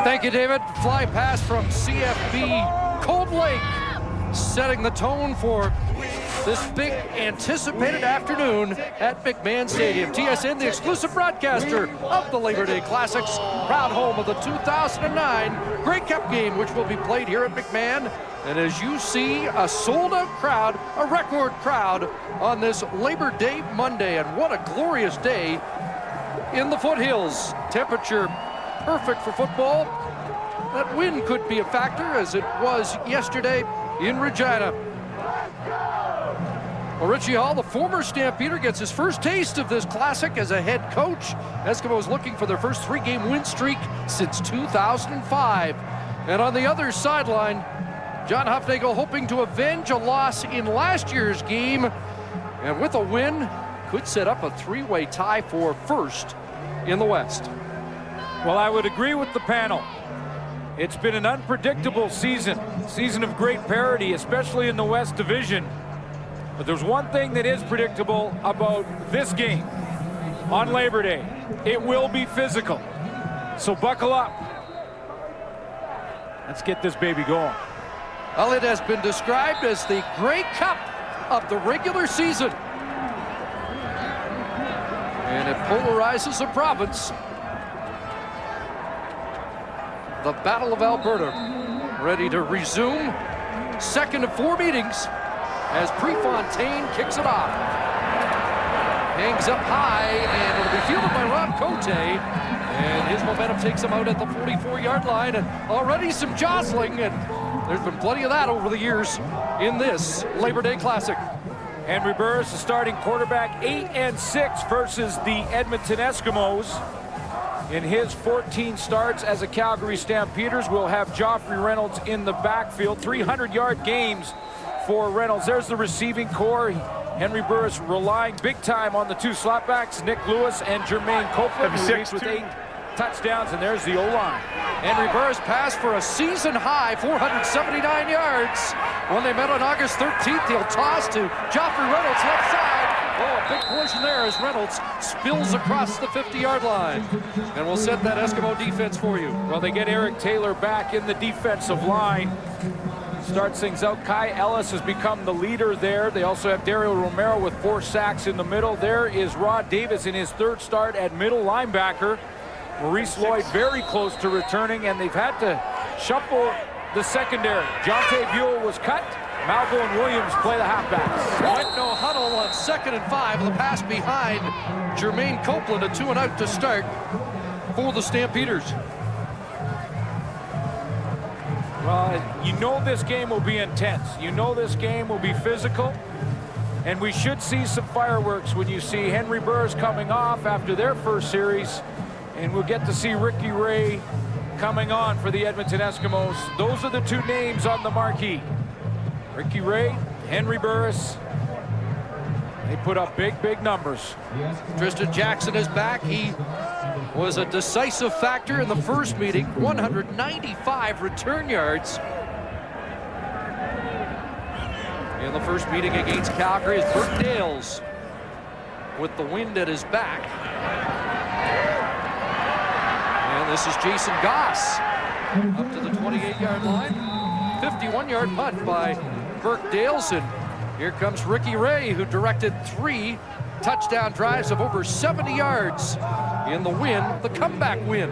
Thank you, David. Fly pass from CFB Cold Lake, setting the tone for this big anticipated afternoon at McMahon Stadium. TSN, the exclusive broadcaster of the Labor Day Classics, proud home of the 2009 Grey Cup game, which will be played here at McMahon. And as you see, a sold-out crowd, a record crowd on this Labor Day Monday. And what a glorious day in the foothills. Temperature perfect for football. That wind could be a factor, as it was yesterday in Regina. Well, Richie Hall, the former Stampeder, gets his first taste of this classic as a head coach. Eskimos looking for their first three-game win streak since 2005. And on the other sideline, John Hufnagel hoping to avenge a loss in last year's game. And with a win, could set up a three-way tie for first in the West. Well, I would agree with the panel. It's been an unpredictable season of great parity, especially in the West Division. But there's one thing that is predictable about this game on Labor Day. It will be physical. So buckle up. Let's get this baby going. Well, it has been described as the Grey Cup of the regular season. And it polarizes a province. The Battle of Alberta ready to resume. Second of four meetings as Prefontaine kicks it off. Hangs up high, and it'll be fielded by Rob Cote. And his momentum takes him out at the 44-yard line. And already some jostling, and there's been plenty of that over the years in this Labor Day Classic. Henry Burris, the starting quarterback, 8-6 versus the Edmonton Eskimos. In his 14 starts as a Calgary Stampeders, we'll have Joffrey Reynolds in the backfield. 300-yard games for Reynolds. There's the receiving core. Henry Burris relying big time on the two slotbacks, Nick Lewis and Jermaine Copeland, who leads with 8 touchdowns, and there's the O-line. Henry Burris passed for a season-high 479 yards. When they met on August 13th, he'll toss to Joffrey Reynolds left side. Oh, a big collision there as Reynolds spills across the 50-yard line. And we'll set that Eskimo defense for you. Well, they get Eric Taylor back in the defensive line. Starts things out. Kai Ellis has become the leader there. They also have Dario Romero with 4 sacks in the middle. There is Rod Davis in his third start at middle linebacker. Maurice Lloyd very close to returning, and they've had to shuffle the secondary. Jonte Buell was cut. Malvo and Williams play the halfbacks. Went no huddle on 2nd and 5. The pass behind Jermaine Copeland, a 2-and-out to start for the Stampeders. Well, you know this game will be intense. You know this game will be physical. And we should see some fireworks when you see Henry Burris coming off after their first series. And we'll get to see Ricky Ray coming on for the Edmonton Eskimos. Those are the two names on the marquee. Ricky Ray, Henry Burris. They put up big, big numbers. Tristan Jackson is back. He was a decisive factor in the first meeting. 195 return yards in the first meeting against Calgary as Burt Dales with the wind at his back. And this is Jason Goss up to the 28-yard line. 51-yard punt by Burke Dales. And here comes Ricky Ray, who directed 3 touchdown drives of over 70 yards in the win, the comeback win.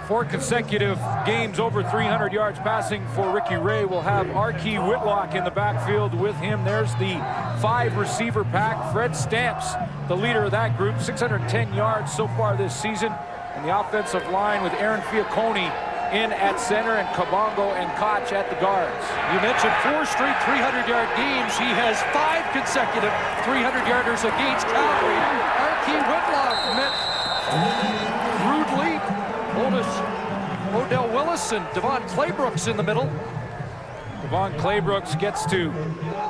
4 consecutive games over 300 yards passing for Ricky Ray. We'll have Archie Whitlock in the backfield with him. There's the 5 receiver pack. Fred Stamps, the leader of that group, 610 yards so far this season. And the offensive line with Aaron Fiacconi in at center and Kabongo and Koch at the guards. You mentioned 4 straight 300-yard games. He has 5 consecutive 300-yarders against Calgary. Archie Whitlock met rudely. Odell Willis and Devon Claybrooks in the middle. Devon Claybrooks gets to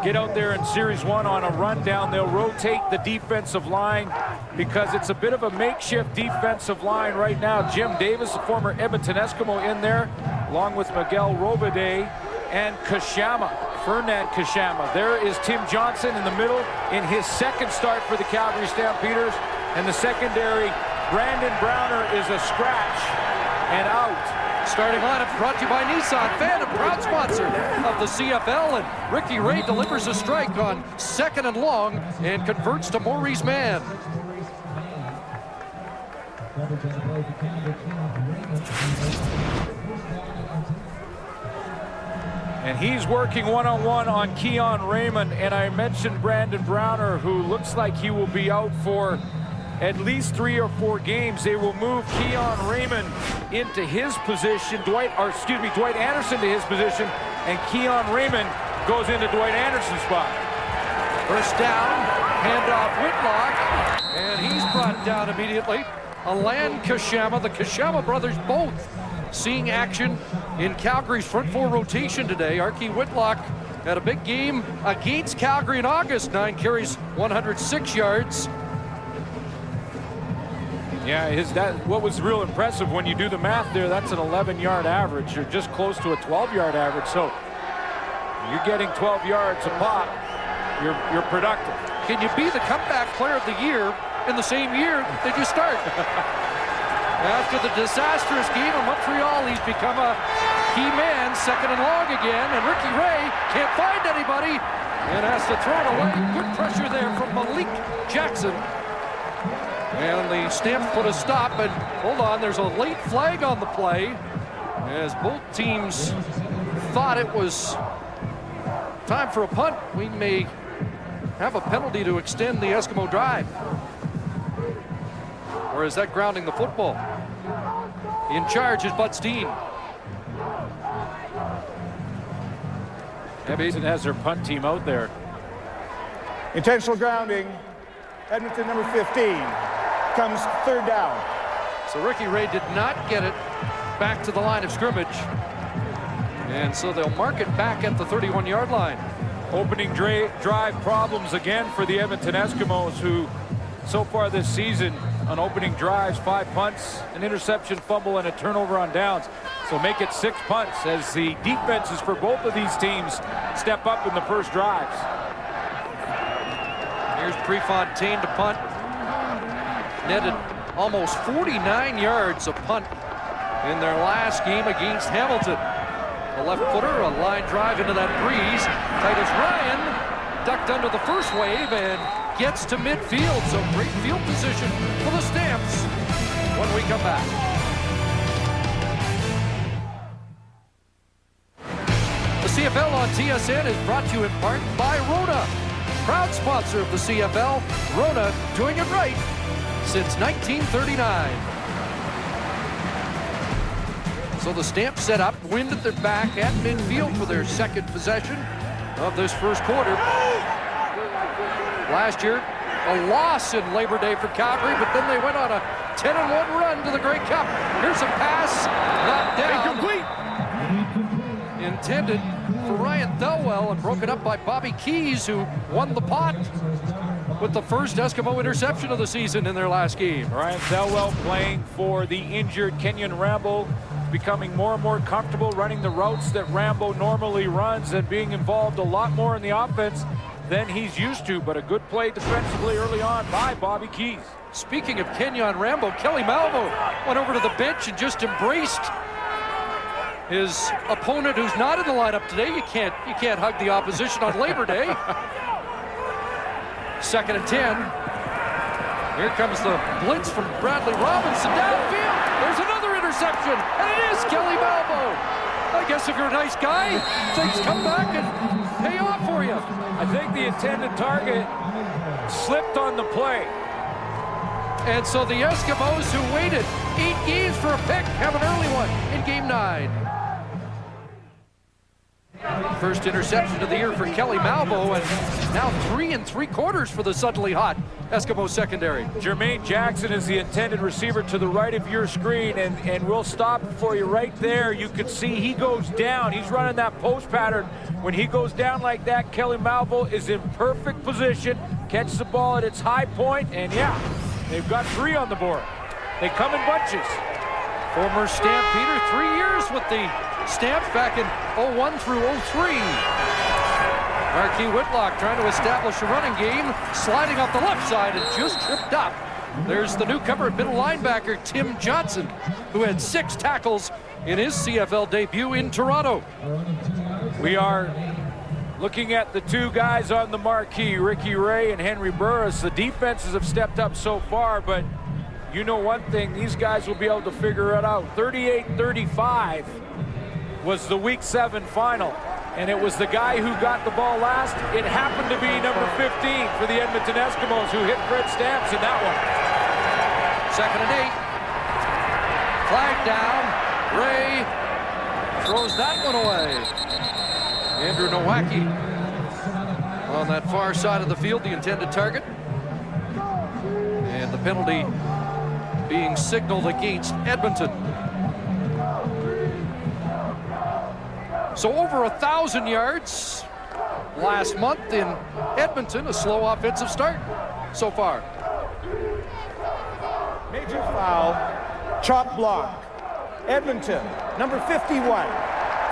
get out there in Series 1 on a rundown. They'll rotate the defensive line because it's a bit of a makeshift defensive line right now. Jim Davis, the former Edmonton Eskimo, in there, along with Miguel Robade and Kashama, Fernand Kashama. There is Tim Johnson in the middle in his second start for the Calgary Stampeders. And the secondary, Brandon Browner, is a scratch and out. Starting lineup brought to you by Nissan, fan and proud sponsor of the CFL. And Ricky Ray delivers a strike on 2nd and long and converts to Maurice Mann. And he's working one-on-one on Keon Raymond. And I mentioned Brandon Browner, who looks like he will be out for at least 3 or 4 games. They will move Keon Raymond into his position, Dwight Anderson to his position, and Keon Raymond goes into Dwight Anderson's spot. First down, handoff Whitlock, and he's brought down immediately. Alan Kashama, the Kashama brothers both seeing action in Calgary's front 4 rotation today. Archie Whitlock had a big game against Calgary in August, 9 carries, 106 yards. Yeah, what was real impressive when you do the math there, that's an 11-yard average. You're just close to a 12-yard average. So you're getting 12 yards a pop. You're productive. Can you be the comeback player of the year in the same year that you start? After the disastrous game in Montreal, he's become a key man, 2nd and long again, and Ricky Ray can't find anybody and has to throw it away. Good pressure there from Malik Jackson. And the Stamps put a stop, and hold on, there's a late flag on the play as both teams thought it was time for a punt. We may have a penalty to extend the Eskimo drive. Or is that grounding the football? In charge is Bud Steen. Edmonton has their punt team out there. Intentional grounding. Edmonton number 15 comes 3rd down. So Ricky Ray did not get it back to the line of scrimmage. And so they'll mark it back at the 31-yard line. Opening drive problems again for the Edmonton Eskimos, who so far this season on opening drives, 5 punts, an interception, fumble, and a turnover on downs. So make it 6 punts as the defenses for both of these teams step up in the first drives. Here's Prefontaine to punt. Netted almost 49 yards of punt in their last game against Hamilton. A left footer, a line drive into that breeze. Titus Ryan ducked under the first wave and gets to midfield. So great field position for the Stamps when we come back. The CFL on TSN is brought to you in part by Rona. Proud sponsor of the CFL, Rona doing it right since 1939. So the Stamps set up, wind at their back at midfield for their 2nd possession of this first quarter. Last year, a loss in Labor Day for Calgary, but then they went on a 10-1 run to the Grey Cup. Here's a pass, knocked down. Incomplete. Intended for Ryan Thelwell and broken up by Bobby Keys, who won the pot with the first Eskimo interception of the season in their last game. Ryan Thelwell playing for the injured Kenyon Rambo, becoming more and more comfortable running the routes that Rambo normally runs and being involved a lot more in the offense than he's used to, but a good play defensively early on by Bobby Keys. Speaking of Kenyon Rambo, Kelly Malvo went over to the bench and just embraced his opponent who's not in the lineup today. You can't hug the opposition on Labor Day. 2nd and 10. Here comes the blitz from Bradley Robinson downfield. There's another interception, and it is Kelly Malvo. I guess if you're a nice guy, things come back and pay off for you. I think the intended target slipped on the play. And so the Eskimos, who waited 8 games for a pick, have an early one in Game 9. First interception of the year for Kelly Malvo, and now 3 3/4 for the suddenly hot Eskimo secondary. Jermaine Jackson is the intended receiver to the right of your screen, and we'll stop for you right there. You can see he goes down. He's running that post pattern. When he goes down like that, Kelly Malvo is in perfect position, catches the ball at its high point, and yeah, they've got 3 on the board. They come in bunches. Former Stampeder, 3 years with the Stamps back in 01 through 03. Archie Whitlock trying to establish a running game, sliding off the left side and just tripped up There's the newcomer, middle linebacker, Tim Johnson, who had 6 tackles in his CFL debut in Toronto. We are looking at the 2 guys on the marquee, Ricky Ray and Henry Burris. The defenses have stepped up so far, but you know one thing, these guys will be able to figure it out. 38-35 was the Week 7 final, and it was the guy who got the ball last. It happened to be number 15 for the Edmonton Eskimos, who hit Fred Stamps in that one. 2nd and 8. Flag down. Ray throws that one away. Andrew Nowacki on that far side of the field, the intended target. And the penalty being signaled against Edmonton. So over 1,000 yards last month in Edmonton. A slow offensive start so far. Major foul, chop block. Edmonton, number 51.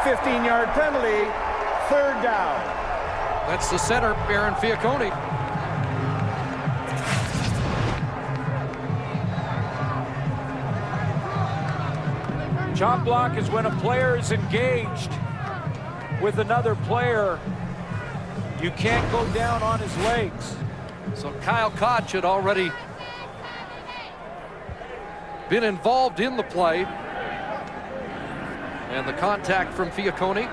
15-yard penalty, 3rd down. That's the center, Aaron Fiacone. Chop block is when a player is engaged with another player. You can't go down on his legs. So Kyle Koch had already been involved in the play. And the contact from Fiacone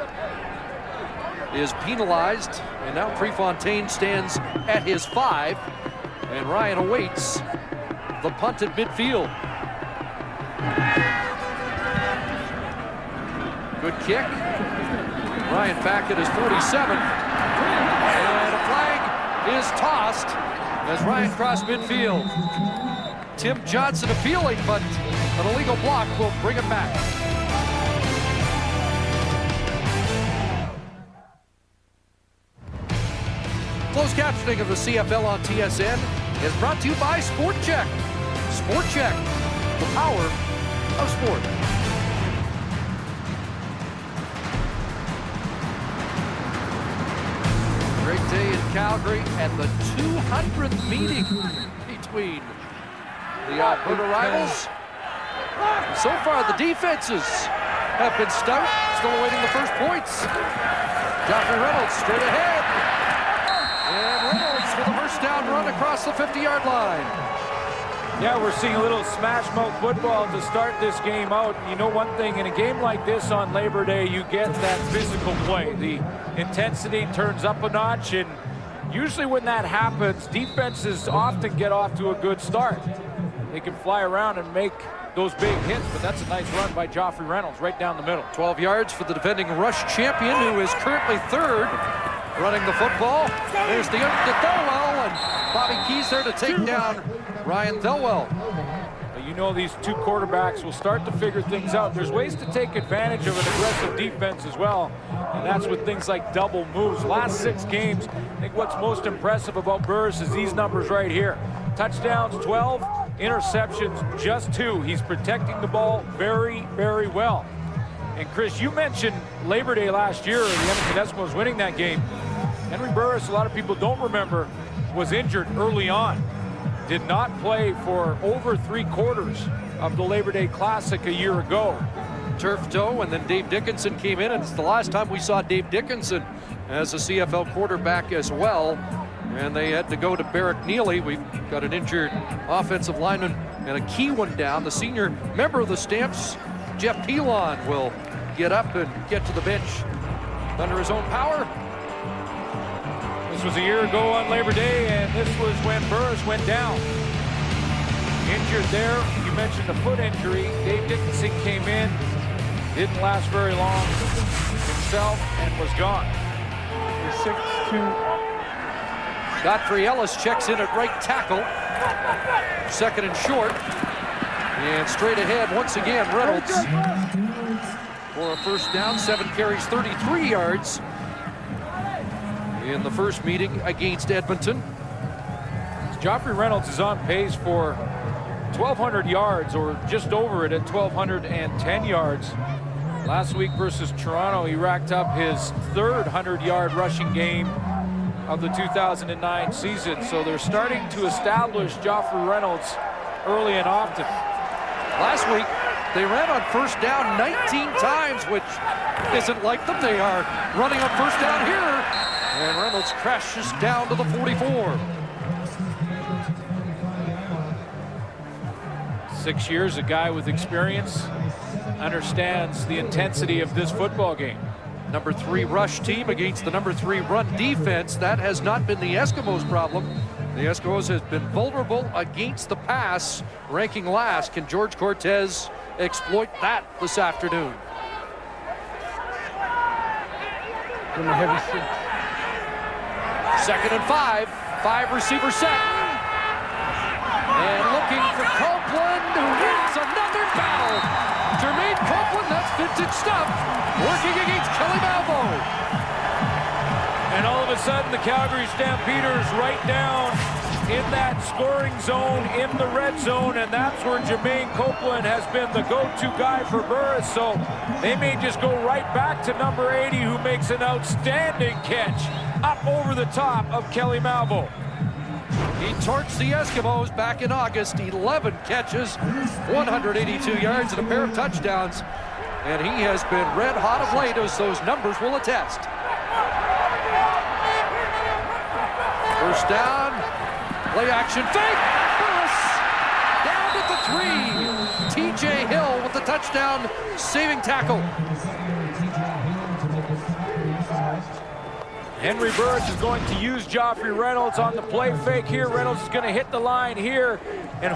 is penalized. And now Prefontaine stands at his 5. And Ryan awaits the punt at midfield. Good kick. Ryan back at his 47. And a flag is tossed as Ryan crossed midfield. Tim Johnson appealing, but an illegal block will bring him back. Closed captioning of the CFL on TSN is brought to you by Sport Check. Sport Check, the power of sport. Great day in Calgary and the 200th meeting between the Alberta rivals. So far, the defenses have been stout. Still awaiting the first points. Joffrey Reynolds straight ahead. And Reynolds with a first down run across the 50-yard line. Yeah, we're seeing a little smash mouth football to start this game out. You know one thing, in a game like this on Labor Day, you get that physical play. The intensity turns up a notch, and usually when that happens, defenses often get off to a good start. They can fly around and make those big hits, but that's a nice run by Joffrey Reynolds right down the middle. 12 yards for the defending rush champion, who is currently 3rd running the football. There's the Thelwell, and Bobby Keys there to take down Ryan Thelwell. You know these 2 quarterbacks will start to figure things out. There's ways to take advantage of an aggressive defense as well, and that's with things like double moves. Last 6 games, I think what's most impressive about Burris is these numbers right here. Touchdowns 12, interceptions just 2. He's protecting the ball very, very well. And Chris, you mentioned Labor Day last year, the Edmonton Eskimos winning that game. Henry Burris, a lot of people don't remember, was injured early on. Did not play for over 3/4 of the Labor Day Classic a year ago. Turf toe, and then Dave Dickinson came in, and it's the last time we saw Dave Dickinson as a CFL quarterback as well. And they had to go to Barrick Neely. We've got an injured offensive lineman and a key one down. The senior member of the Stamps, Jeff Pilon, will get up and get to the bench under his own power. This was a year ago on Labor Day, and this was when Burris went down. Injured there. You mentioned a foot injury. Dave Dickinson came in, didn't last very long himself, and was gone. 6'2". Godfrey Ellis checks in at right tackle. 2nd and short. And straight ahead once again, Reynolds for a first down. 7 carries, 33 yards in the first meeting against Edmonton. Joffrey Reynolds is on pace for 1,200 yards, or just over it at 1,210 yards. Last week versus Toronto, he racked up his 3rd 100-yard rushing game of the 2009 season. So they're starting to establish Joffrey Reynolds early and often. Last week, they ran on first down 19 times, which isn't like them. They are running on first down here. And Reynolds crashes down to the 44. 6 years, a guy with experience, understands the intensity of this football game. Number 3 rush team against the number 3 run defense. That has not been the Eskimos' problem. The Eskimos has been vulnerable against the pass, ranking last. Can George Cortez exploit that this afternoon? From a heavy six. 2nd and 5. 5 receiver set. And looking for Copeland, who wins another battle. Jermaine Copeland, that's vintage stuff, working against Kelly Malvo. And all of a sudden, the Calgary Stampeders right down in that scoring zone, in the red zone, and that's where Jermaine Copeland has been the go-to guy for Burris. So they may just go right back to number 80, who makes an outstanding catch up over the top of Kelly Malvo. He torched the Eskimos back in August. 11 catches, 182 yards, and a pair of touchdowns. And he has been red hot of late, as those numbers will attest. First down, play action fake. Burris down at the 3. TJ Hill with the touchdown saving tackle. Henry Burris is going to use Joffrey Reynolds on the play fake here. Reynolds is going to hit the line here, and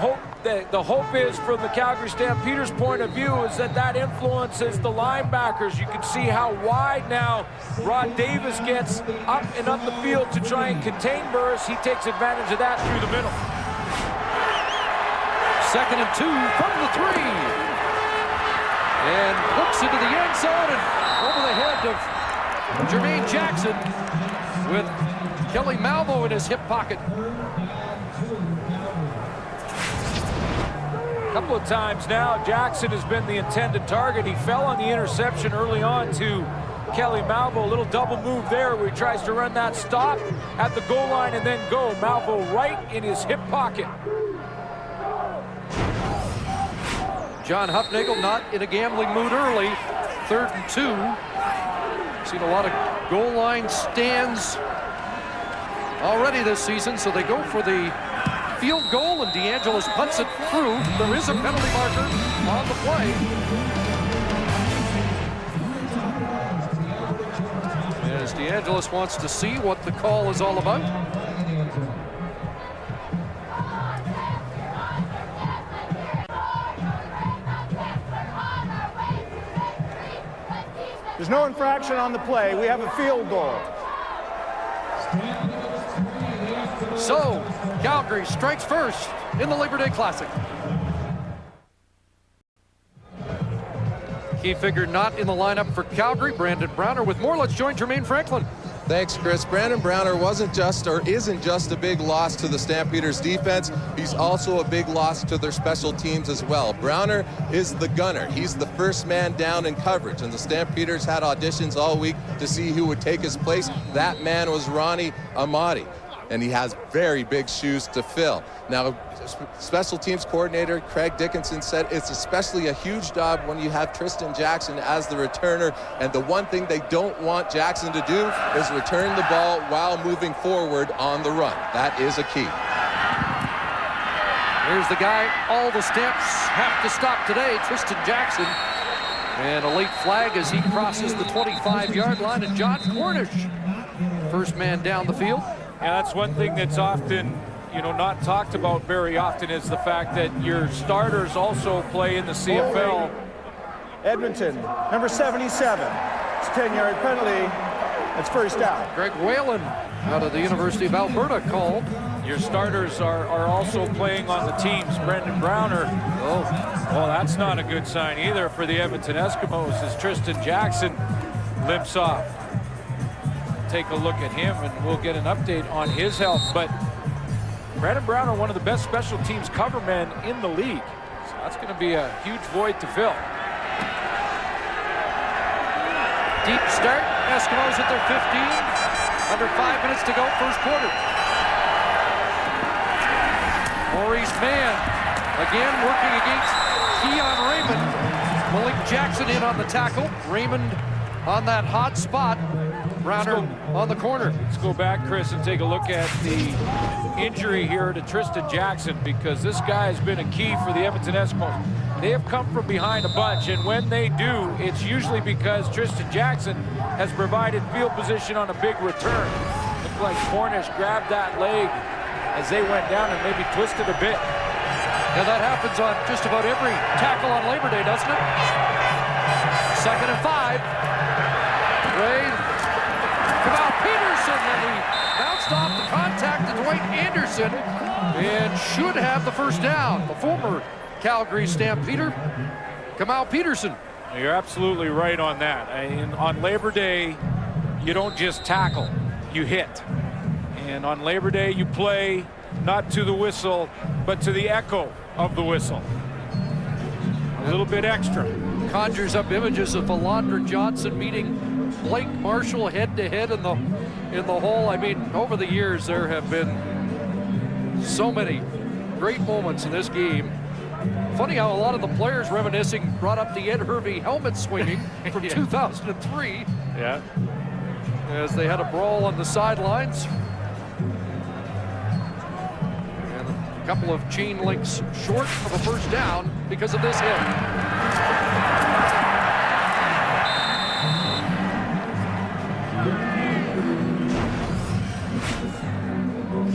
the hope is, from the Calgary Stampeders' point of view, is that influences the linebackers. You can see how wide now Rod Davis gets up and up the field to try and contain Burris. He takes advantage of that through the middle. 2nd and 2 from the 3. And hooks into the end zone and over the head of Jermaine Jackson, with Kelly Malvo in his hip pocket. A couple of times now, Jackson has been the intended target. He fell on the interception early on to Kelly Malvo. A little double move there where he tries to run that stop at the goal line and then go. Malvo right in his hip pocket. John Hufnagel not in a gambling mood early. 3rd and 2. Seen a lot of goal line stands already this season, so they go for the field goal, and DeAngelis punts it through. There is a penalty marker on the play. As DeAngelis wants to see what the call is all about. There's no infraction on the play. We have a field goal. So, Calgary strikes first in the Labor Day Classic. Key figure not in the lineup for Calgary, Brandon Browner. With more, let's join Jermaine Franklin. Thanks, Chris. Brandon Browner isn't just a big loss to the Stampeders defense. He's also a big loss to their special teams as well. Browner is the gunner. He's the first man down in coverage, and the Stampeders had auditions all week to see who would take his place. That man was Ronnie Amati, and he has very big shoes to fill. Now, special teams coordinator Craig Dickinson said it's especially a huge job when you have Tristan Jackson as the returner, and the one thing they don't want Jackson to do is return the ball while moving forward on the run. That is a key. Here's the guy all the Stamps have to stop today, Tristan Jackson. And a late flag as he crosses the 25-yard line, and John Cornish, first man down the field. And that's one thing that's often, not talked about very often, is the fact that your starters also play in the CFL. Edmonton, number 77. It's a 10-yard penalty. It's first down. Greg Whalen out of the University of Alberta called. Your starters are also playing on the teams. Brendan Browner. Well, that's not a good sign either for the Edmonton Eskimos, as Tristan Jackson limps off. Take a look at him and we'll get an update on his health. But Brandon Browner, one of the best special teams cover men in the league. So that's going to be a huge void to fill. Deep start. Eskimos at their 15. Under 5 minutes to go, first quarter. Maurice Mann Again, working against Keon Raymond. Malik Jackson in on the tackle. Raymond on that hot spot. Browner on the corner. Let's go back, Chris, and take a look at the injury here to Tristan Jackson, because this guy has been a key for the Edmonton Eskimos. They have come from behind a bunch, and when they do, it's usually because Tristan Jackson has provided field position on a big return. Looked like Cornish grabbed that leg as they went down and maybe twisted a bit. Yeah, that happens on just about every tackle on Labor Day, doesn't it? 2nd and 5. Ray, Kamal Peterson, and he bounced off the contact to Dwight Anderson and should have the first down. The former Calgary Stampeder, Kamal Peterson. You're absolutely right on that. On Labor Day, you don't just tackle, you hit. And on Labor Day, you play not to the whistle, but to the echo of the whistle. A little bit extra. Conjures up images of Alondra Johnson meeting Blake Marshall head-to-head in the hole. I mean, over the years, there have been so many great moments in this game. Funny how a lot of the players reminiscing brought up the Ed Hervey helmet swinging from 2003. Yeah. As they had a brawl on the sidelines. And a couple of chain links short of a first down because of this hit.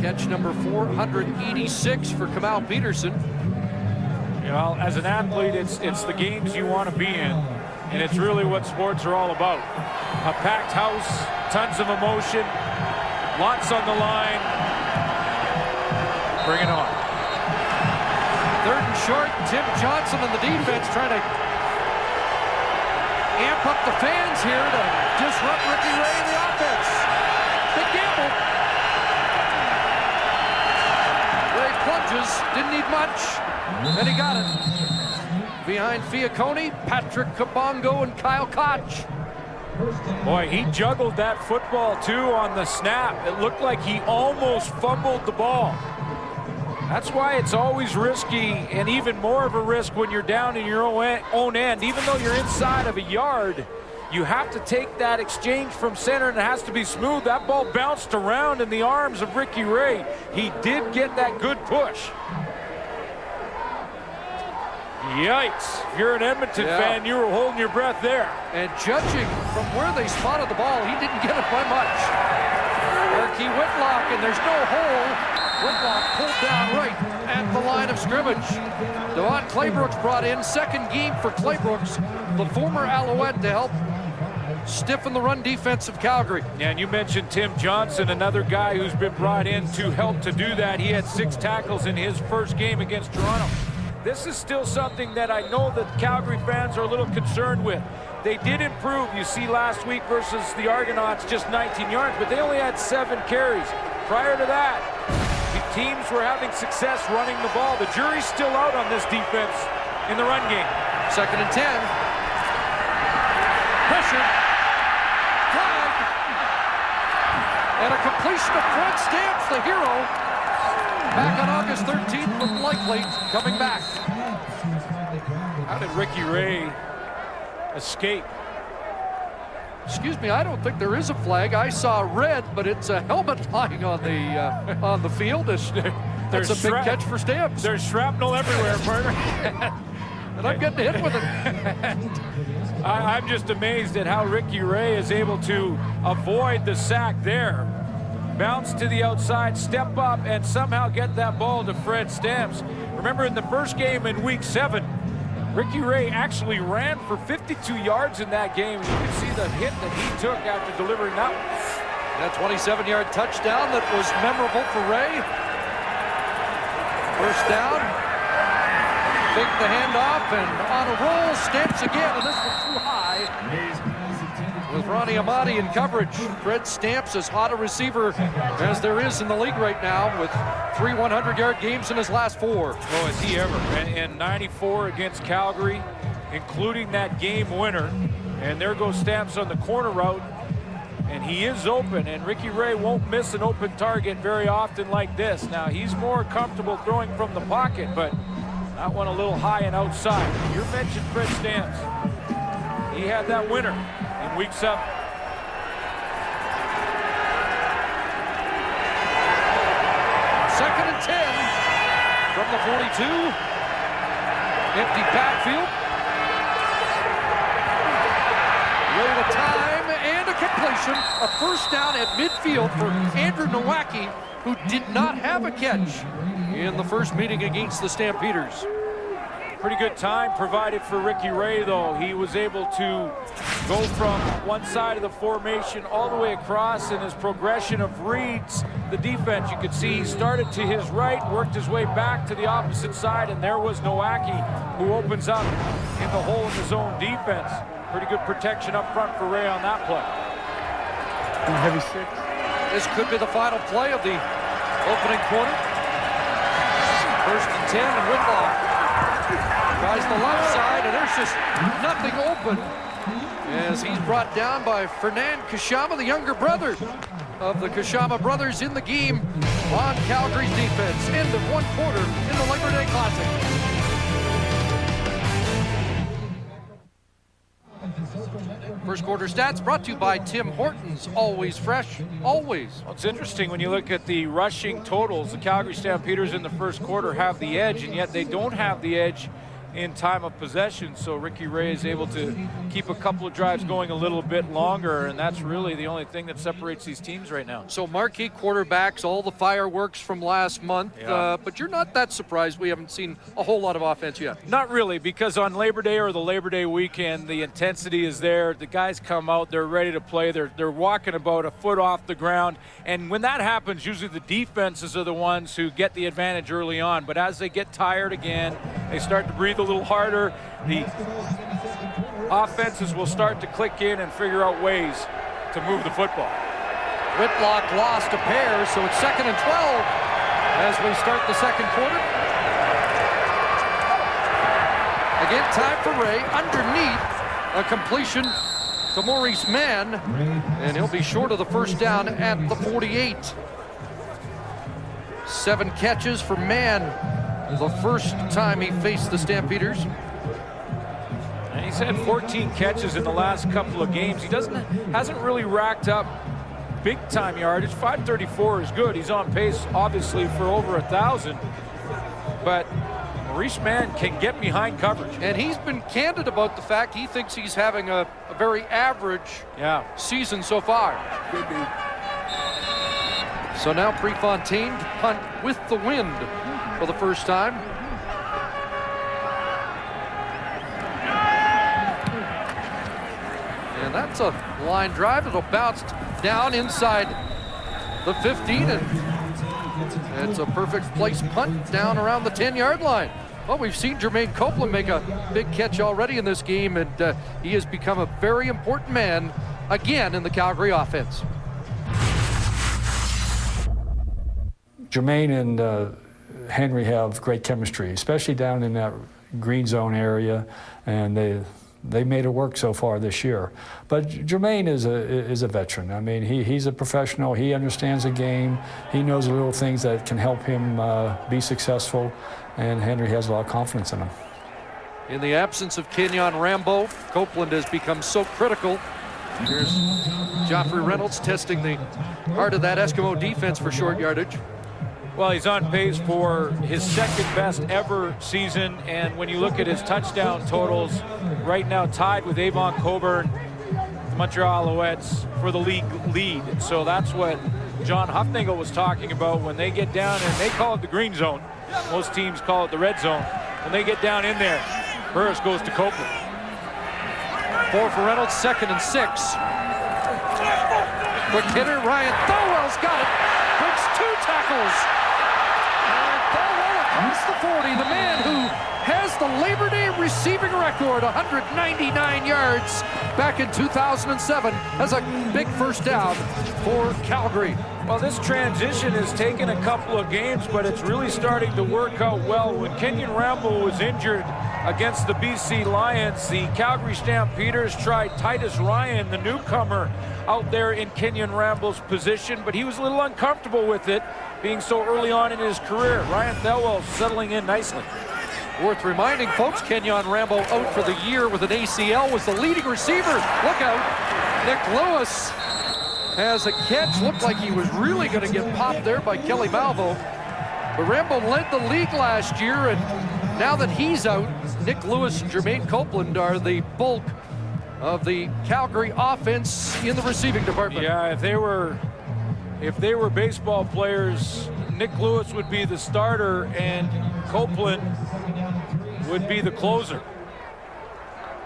Catch number 486 for Kamal Peterson. Well, as an athlete, it's the games you want to be in, and it's really what sports are all about. A packed house, tons of emotion, lots on the line. Bring it on. 3rd and short. Tim Johnson and the defense trying to amp up the fans here to disrupt Ricky Ray in the offense. Big gamble. Ray plunges, didn't need much, and he got it. Behind Fiacone, Patrick Kabongo and Kyle Koch. Boy, he juggled that football too on the snap. It looked like he almost fumbled the ball. That's why it's always risky, and even more of a risk when you're down in your own end. Even though you're inside of a yard, you have to take that exchange from center, and it has to be smooth. That ball bounced around in the arms of Ricky Ray. He did get that good push. Yikes. If you're an Edmonton fan, you were holding your breath there. And judging from where they spotted the ball, he didn't get it by much. Erky Whitlock, and there's no hole. Whitlock pulled down right at the line of scrimmage. Devon Claybrooks brought in, 2nd game for Claybrooks, the former Alouette, to help stiffen the run defense of Calgary. Yeah, and you mentioned Tim Johnson, another guy who's been brought in to help to do that. He had 6 tackles in his first game against Toronto. This is still something that I know that Calgary fans are a little concerned with. They did improve, you see, last week versus the Argonauts, just 19 yards, but they only had 7 carries. Prior to that, the teams were having success running the ball. The jury's still out on this defense in the run game. 2nd and 10. Pressure. Flag. And a completion of Fred Stamps, the hero. Back on August 13th, but likely coming back. How did Ricky Ray escape? Excuse me, I don't think there is a flag. I saw red, but it's a helmet lying on the field. That's a big catch for Stamps. There's shrapnel everywhere, partner. And I'm getting hit with it. I'm just amazed at how Ricky Ray is able to avoid the sack there. Bounce to the outside, step up, and somehow get that ball to Fred Stamps. Remember, in the first game in week 7, Ricky Ray actually ran for 52 yards in that game. You can see the hit that he took after delivering that one. That 27-yard touchdown that was memorable for Ray. First down. Fake the handoff, and on a roll, Stamps again, and this was too high. With Ronnie Amati in coverage, Fred Stamps as hot a receiver as there is in the league right now, with 3 100-yard games in his last 4. Oh, is he ever. And 94 against Calgary, including that game winner. And there goes Stamps on the corner route, and he is open, and Ricky Ray won't miss an open target very often like this. Now, he's more comfortable throwing from the pocket, but That one a little high and outside. You mentioned Fred Stamps. He had that winner in week 7. Second and 10 from the 42. Empty backfield. Ray the time and a completion. A first down at midfield for Andrew Nowacki, who did not have a catch in the first meeting against the Stampeders. Pretty good time provided for Ricky Ray, though. He was able to go from one side of the formation all the way across in his progression of reads. The defense, you could see, he started to his right, worked his way back to the opposite side, and there was Nowacki, who opens up in the hole in his own defense. Pretty good protection up front for Ray on that play. Heavy 6. This could be the final play of the opening quarter. First and 10, and Whitlock tries the left side, and there's just nothing open as he's brought down by Fernand Kashama, the younger brother of the Kashama brothers in the game on Calgary's defense. End of one quarter in the Labor Day Classic. First quarter stats brought to you by Tim Hortons. Always fresh, always. Well, it's interesting when you look at the rushing totals. The Calgary Stampeders in the first quarter have the edge, and yet they don't have the edge in time of possession. So Ricky Ray is able to keep a couple of drives going a little bit longer, and that's really the only thing that separates these teams right now. So marquee quarterbacks, all the fireworks from last month, but you're not that surprised we haven't seen a whole lot of offense yet. Not really, because on Labor Day or the Labor Day weekend, the intensity is there. The guys come out, they're ready to play. They're walking about a foot off the ground, and when that happens, usually the defenses are the ones who get the advantage early on. But as they get tired again, they start to breathe a little harder. The offenses will start to click in and figure out ways to move the football. Whitlock lost a pair, so it's 2nd and 12 as we start the second quarter. Again, time for Ray. Underneath, a completion to Maurice Mann, and he'll be short of the first down at the 48. 7 catches for Mann the first time he faced the Stampeders. And he's had 14 catches in the last couple of games. He hasn't really racked up big time yardage. 534 is good. He's on pace, obviously, for over 1,000. But Maurice Mann can get behind coverage. And he's been candid about the fact he thinks he's having a very average season so far. Could be. So now Prefontaine to punt with the wind for the first time. And that's a line drive. It'll bounce down inside the 15, and it's a perfect place punt down around the 10-yard line. Well, we've seen Jermaine Copeland make a big catch already in this game, and he has become a very important man again in the Calgary offense. Jermaine and Henry have great chemistry, especially down in that green zone area, and they made it work so far this year. But Jermaine is a veteran. I mean, he's a professional. He understands the game. He knows the little things that can help him be successful, and Henry has a lot of confidence in him. In the absence of Kenyon Rambo, Copeland has become so critical. Here's Joffrey Reynolds testing the heart of that Eskimo defense for short yardage. Well, he's on pace for his second best ever season, and when you look at his touchdown totals, right now tied with Avon Coburn, the Montreal Alouettes, for the league lead. So that's what John Huffnagel was talking about when they get down, and they call it the green zone. Most teams call it the red zone. When they get down in there, Burris goes to Copeland. 4 for Reynolds, 2nd and 6. Quick hitter, Ryan Thorwell's got it. Breaks 2 tackles. Across the 40, the man who has the Labor Day receiving record, 199 yards back in 2007, has a big first down for Calgary. Well, this transition has taken a couple of games, but it's really starting to work out well. When Kenyon Rambo was injured against the BC Lions, the Calgary Stampeders tried Titus Ryan, the newcomer, out there in Kenyon Rambo's position, but he was a little uncomfortable with it, being so early on in his career. Ryan Thelwell settling in nicely. Worth reminding folks, Kenyon Rambo out for the year with an ACL, was the leading receiver. Look out. Nick Lewis has a catch. Looked like he was really going to get popped there by Kelly Malvo. But Rambo led the league last year, and now that he's out, Nick Lewis and Jermaine Copeland are the bulk of the Calgary offense in the receiving department. Yeah, if they were baseball players, Nick Lewis would be the starter and Copeland would be the closer.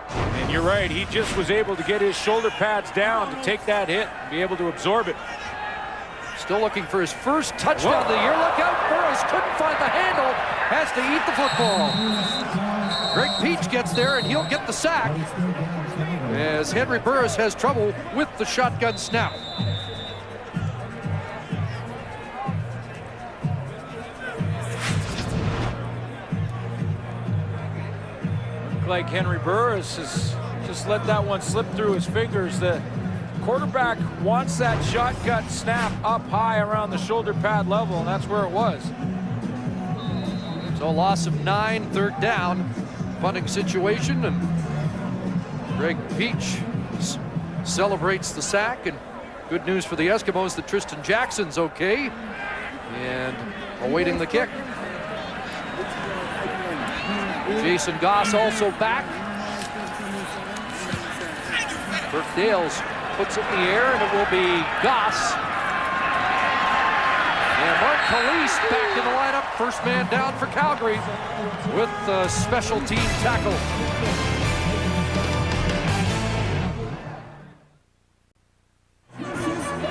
And you're right, he just was able to get his shoulder pads down to take that hit and be able to absorb it. Still looking for his first touchdown of the year. Look out, Burris couldn't find the handle, has to eat the football. Greg Peach gets there and he'll get the sack as Henry Burris has trouble with the shotgun snap. Like Henry Burris has just let that one slip through his fingers. The quarterback wants that shotgun snap up high around the shoulder pad level, and that's where it was. So a loss of 9, third down, punting situation, and Greg Peach celebrates the sack, and good news for the Eskimos that Tristan Jackson's okay and awaiting the kick. Jason Goss also back. Burke Dales puts it in the air, and it will be Goss. And Mark Calise back in the lineup. First man down for Calgary with the special team tackle.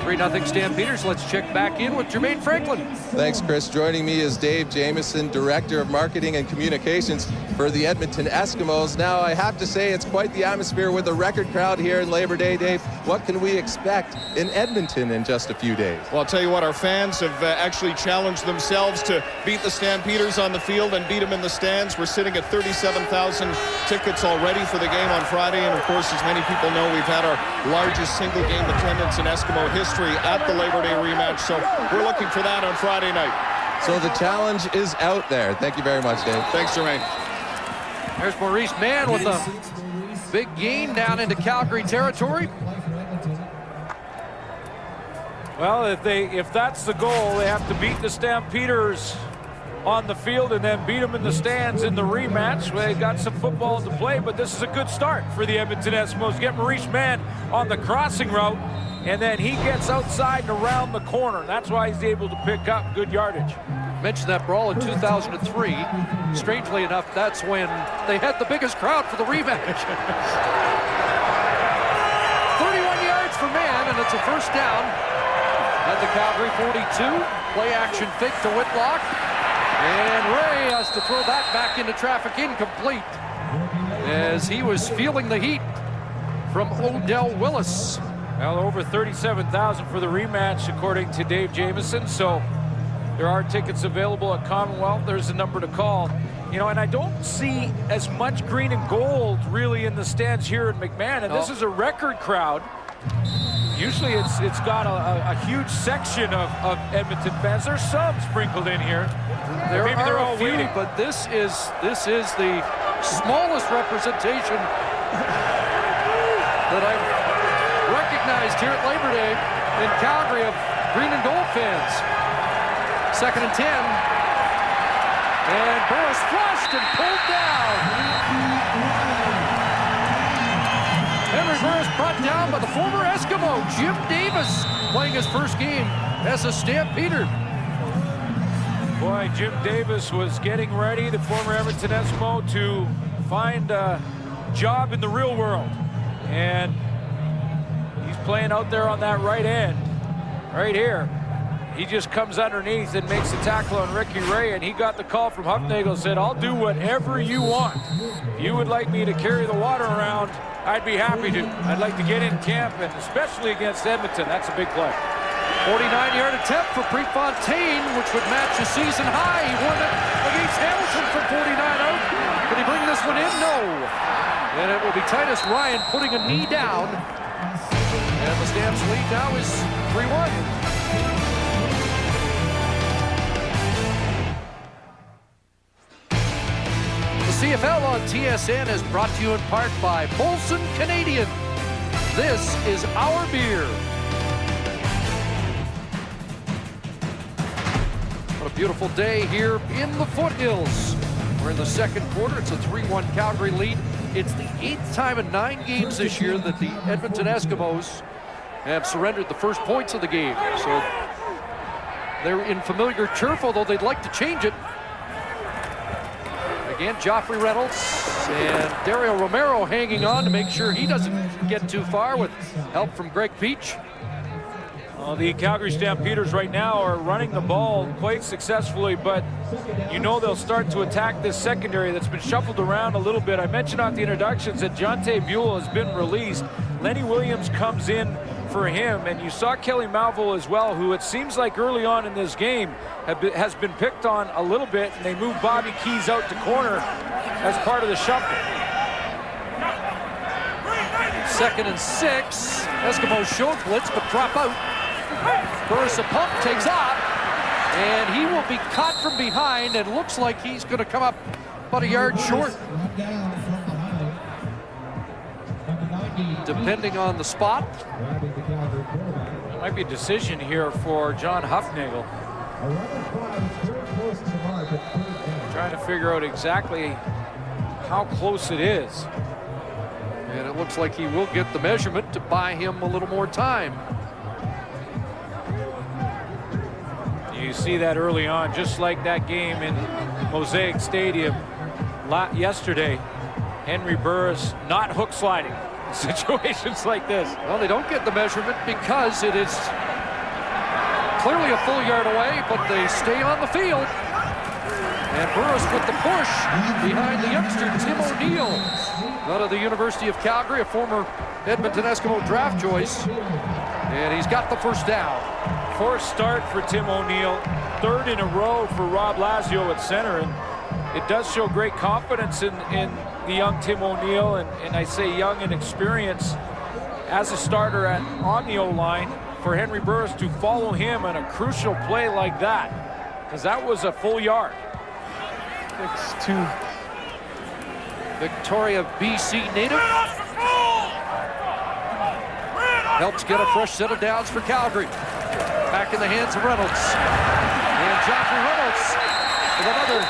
3-0 Stampeders. Let's check back in with Jermaine Franklin. Thanks, Chris. Joining me is Dave Jamieson, Director of Marketing and Communications for the Edmonton Eskimos. Now, I have to say it's quite the atmosphere with a record crowd here in Labor Day, Dave. What can we expect in Edmonton in just a few days? Well, I'll tell you what, our fans have actually challenged themselves to beat the Stampeders on the field and beat them in the stands. We're sitting at 37,000 tickets already for the game on Friday. And, of course, as many people know, we've had our largest single game attendance in Eskimo history at the Labor Day rematch. So we're looking for that on Friday night. So the challenge is out there. Thank you very much, Dave. Thanks, Jermaine. There's Maurice Mann with a big gain down into Calgary territory. Well, if that's the goal, they have to beat the Stampeders on the field and then beat them in the stands in the rematch. They got some football to play, but this is a good start for the Edmonton Eskimos. Get Maurice Mann on the crossing route, and then he gets outside and around the corner. That's why he's able to pick up good yardage. Mentioned that brawl in 2003. Strangely enough, that's when they had the biggest crowd for the rematch. 31 yards for Mann, and it's a first down at the Calgary 42. Play action fake to Whitlock. And Ray has to throw that back into traffic, incomplete, as he was feeling the heat from Odell Willis. Well, over 37,000 for the rematch, according to Dave Jamieson. So there are tickets available at Commonwealth. There's a number to call. You know, and I don't see as much green and gold really in the stands here in McMahon. And this is a record crowd. Usually it's got a huge section of Edmonton fans. There's some sprinkled in here. Maybe they're all waiting, but this is the smallest representation that I've recognized here at Labor Day in Calgary of green and gold fans. 2nd and 10. And Burris flushed and pulled down. Henry Burris brought down by the former Eskimo, Jim Davis, playing his first game as a Stampeder. Boy, Jim Davis was getting ready, the former Edmonton Eskimo, to find a job in the real world. And he's playing out there on that right end, right here. He just comes underneath and makes the tackle on Ricky Ray, and he got the call from Huffnagel, said, I'll do whatever you want. If you would like me to carry the water around, I'd be happy to. I'd like to get in camp, and especially against Edmonton. That's a big play. 49-yard attempt for Prefontaine, which would match a season high. He won it against Hamilton from 49 out. Can he bring this one in? No. And it will be Titus Ryan putting a knee down. And the Stamps lead now is 3-1. CFL on TSN is brought to you in part by Molson Canadian. This is our beer. What a beautiful day here in the foothills. We're in the second quarter. It's a 3-1 Calgary lead. It's the 8th time in 9 games this year that the Edmonton Eskimos have surrendered the first points of the game. So they're in familiar turf, although they'd like to change it. Again, Joffrey Reynolds and Dario Romero hanging on to make sure he doesn't get too far with help from Greg Peach. The Calgary Stampeders right now are running the ball quite successfully, but you know they'll start to attack this secondary that's been shuffled around a little bit. I mentioned on the introductions that Jonte Buell has been released. Lenny Williams comes in for him, and you saw Kelly Malvo as well, who it seems like early on in this game has been picked on a little bit, and they moved Bobby Keys out to corner as part of the shuffle. 2nd and 6. Eskimos showed blitz, but drop out. Burris a pump, takes off, and he will be caught from behind, and looks like he's going to come up about a yard short. Depending on the spot. Might be a decision here for John Huffnagel. Trying to figure out exactly how close it is. And it looks like he will get the measurement to buy him a little more time. You see that early on, just like that game in Mosaic Stadium yesterday. Henry Burris not hook sliding in situations like this. Well, they don't get the measurement because it is clearly a full yard away, but they stay on the field. And Burris with the push behind the youngster Tim O'Neill, out of the University of Calgary, a former Edmonton Eskimo draft choice. And he's got the first down. First start for Tim O'Neill, 3rd in a row for Rob Lazio at center, and it does show great confidence in the young Tim O'Neill, and I say young in experience as a starter on the O-line for Henry Burris to follow him in a crucial play like that, because that was a full yard. 6'2". Victoria, BC native. Helps get a fresh set of downs for Calgary. Back in the hands of Reynolds. And Joffrey Reynolds with another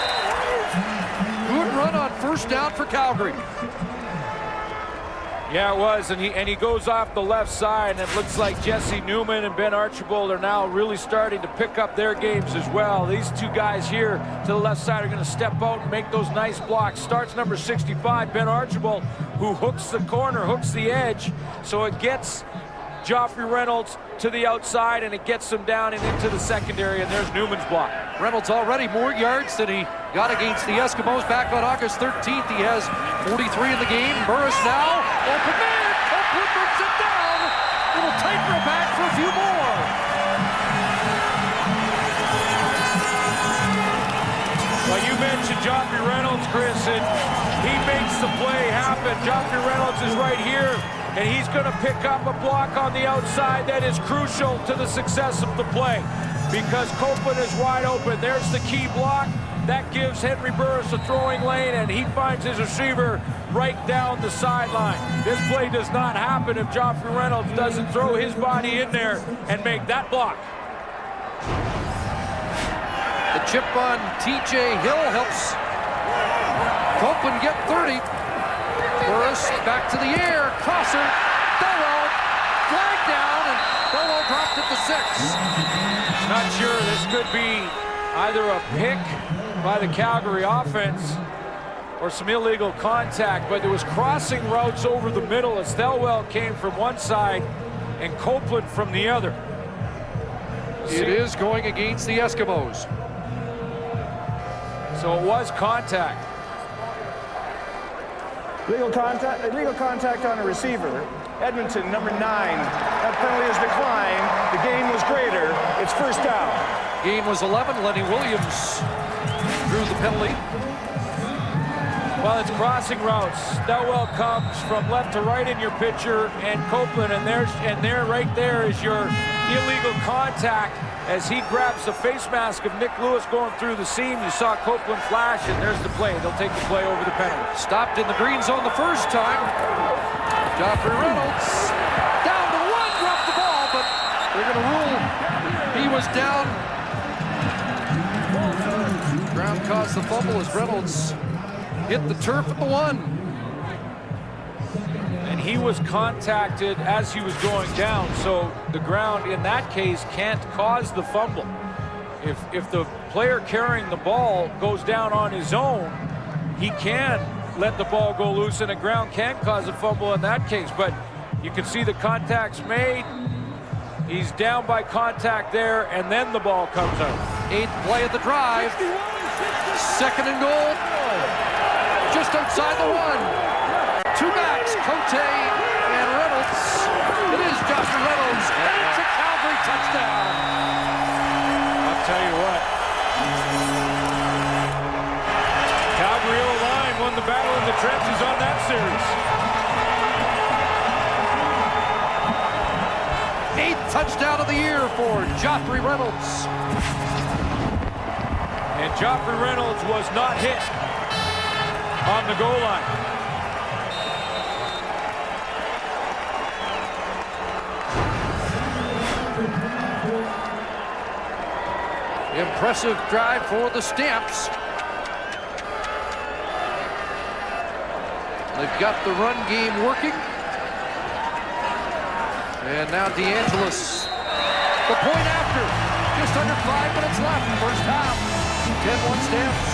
good run on first down for Calgary. Yeah, it was, and he goes off the left side, and it looks like Jesse Newman and Ben Archibald are now really starting to pick up their games as well. These two guys here to the left side are going to step out and make those nice blocks. Starts number 65, Ben Archibald, who hooks the corner, hooks the edge, so it gets Joffrey Reynolds to the outside, and it gets him down and into the secondary, and there's Newman's block. Reynolds already more yards than he got against the Eskimos back on August 13th. He has 43 in the game. Burris now, open man, Copeland brings it down. Little tight row back for a few more. Well, you mentioned Joffrey Reynolds, Chris, and he makes the play happen. Joffrey Reynolds is right here, and he's going to pick up a block on the outside that is crucial to the success of the play, because Copeland is wide open. There's the key block. That gives Henry Burris a throwing lane, and he finds his receiver right down the sideline. This play does not happen if Joffrey Reynolds doesn't throw his body in there and make that block. The chip on TJ Hill helps Copeland get 30. Burris back to the air, crosser, Burrow, flag down, and Burrow dropped it to 6. Not sure, this could be either a pick by the Calgary offense or some illegal contact, but there was crossing routes over the middle as Thelwell came from one side and Copeland from the other. It is going against the Eskimos. So it was contact. Illegal contact on a receiver. Edmonton, number 9. That penalty is declined. The gain was greater. It's first down. Gain was 11. Lenny Williams drew the penalty. Well, it's crossing routes. Thelwell comes from left to right in your picture, and Copeland, and there right there is your illegal contact as he grabs the face mask of Nick Lewis going through the seam. You saw Copeland flash, and there's the play. They'll take the play over the penalty. Stopped in the green zone the first time. Joffrey Reynolds down to one, dropped the ball, but they're going to rule he was down. Ground caused the fumble as Reynolds hit the turf at the 1. And he was contacted as he was going down, so the ground in that case can't cause the fumble. If the player carrying the ball goes down on his own, he can let the ball go loose, and the ground can cause a fumble in that case. But you can see the contact's made. He's down by contact there, and then the ball comes out. 8th play of the drive. 2nd and goal. Just outside the 1. 2 backs, Cote and Reynolds. It is Joffrey Reynolds, and it's a Calgary touchdown. I'll tell you what. Calgary O-line won the battle in the trenches on that series. 8th touchdown of the year for Joffrey Reynolds. And Joffrey Reynolds was not hit on the goal line. Impressive drive for the Stamps. They've got the run game working. And now DeAngelis, the point after. Just under 5 minutes left, first half. 10-1 Stamps.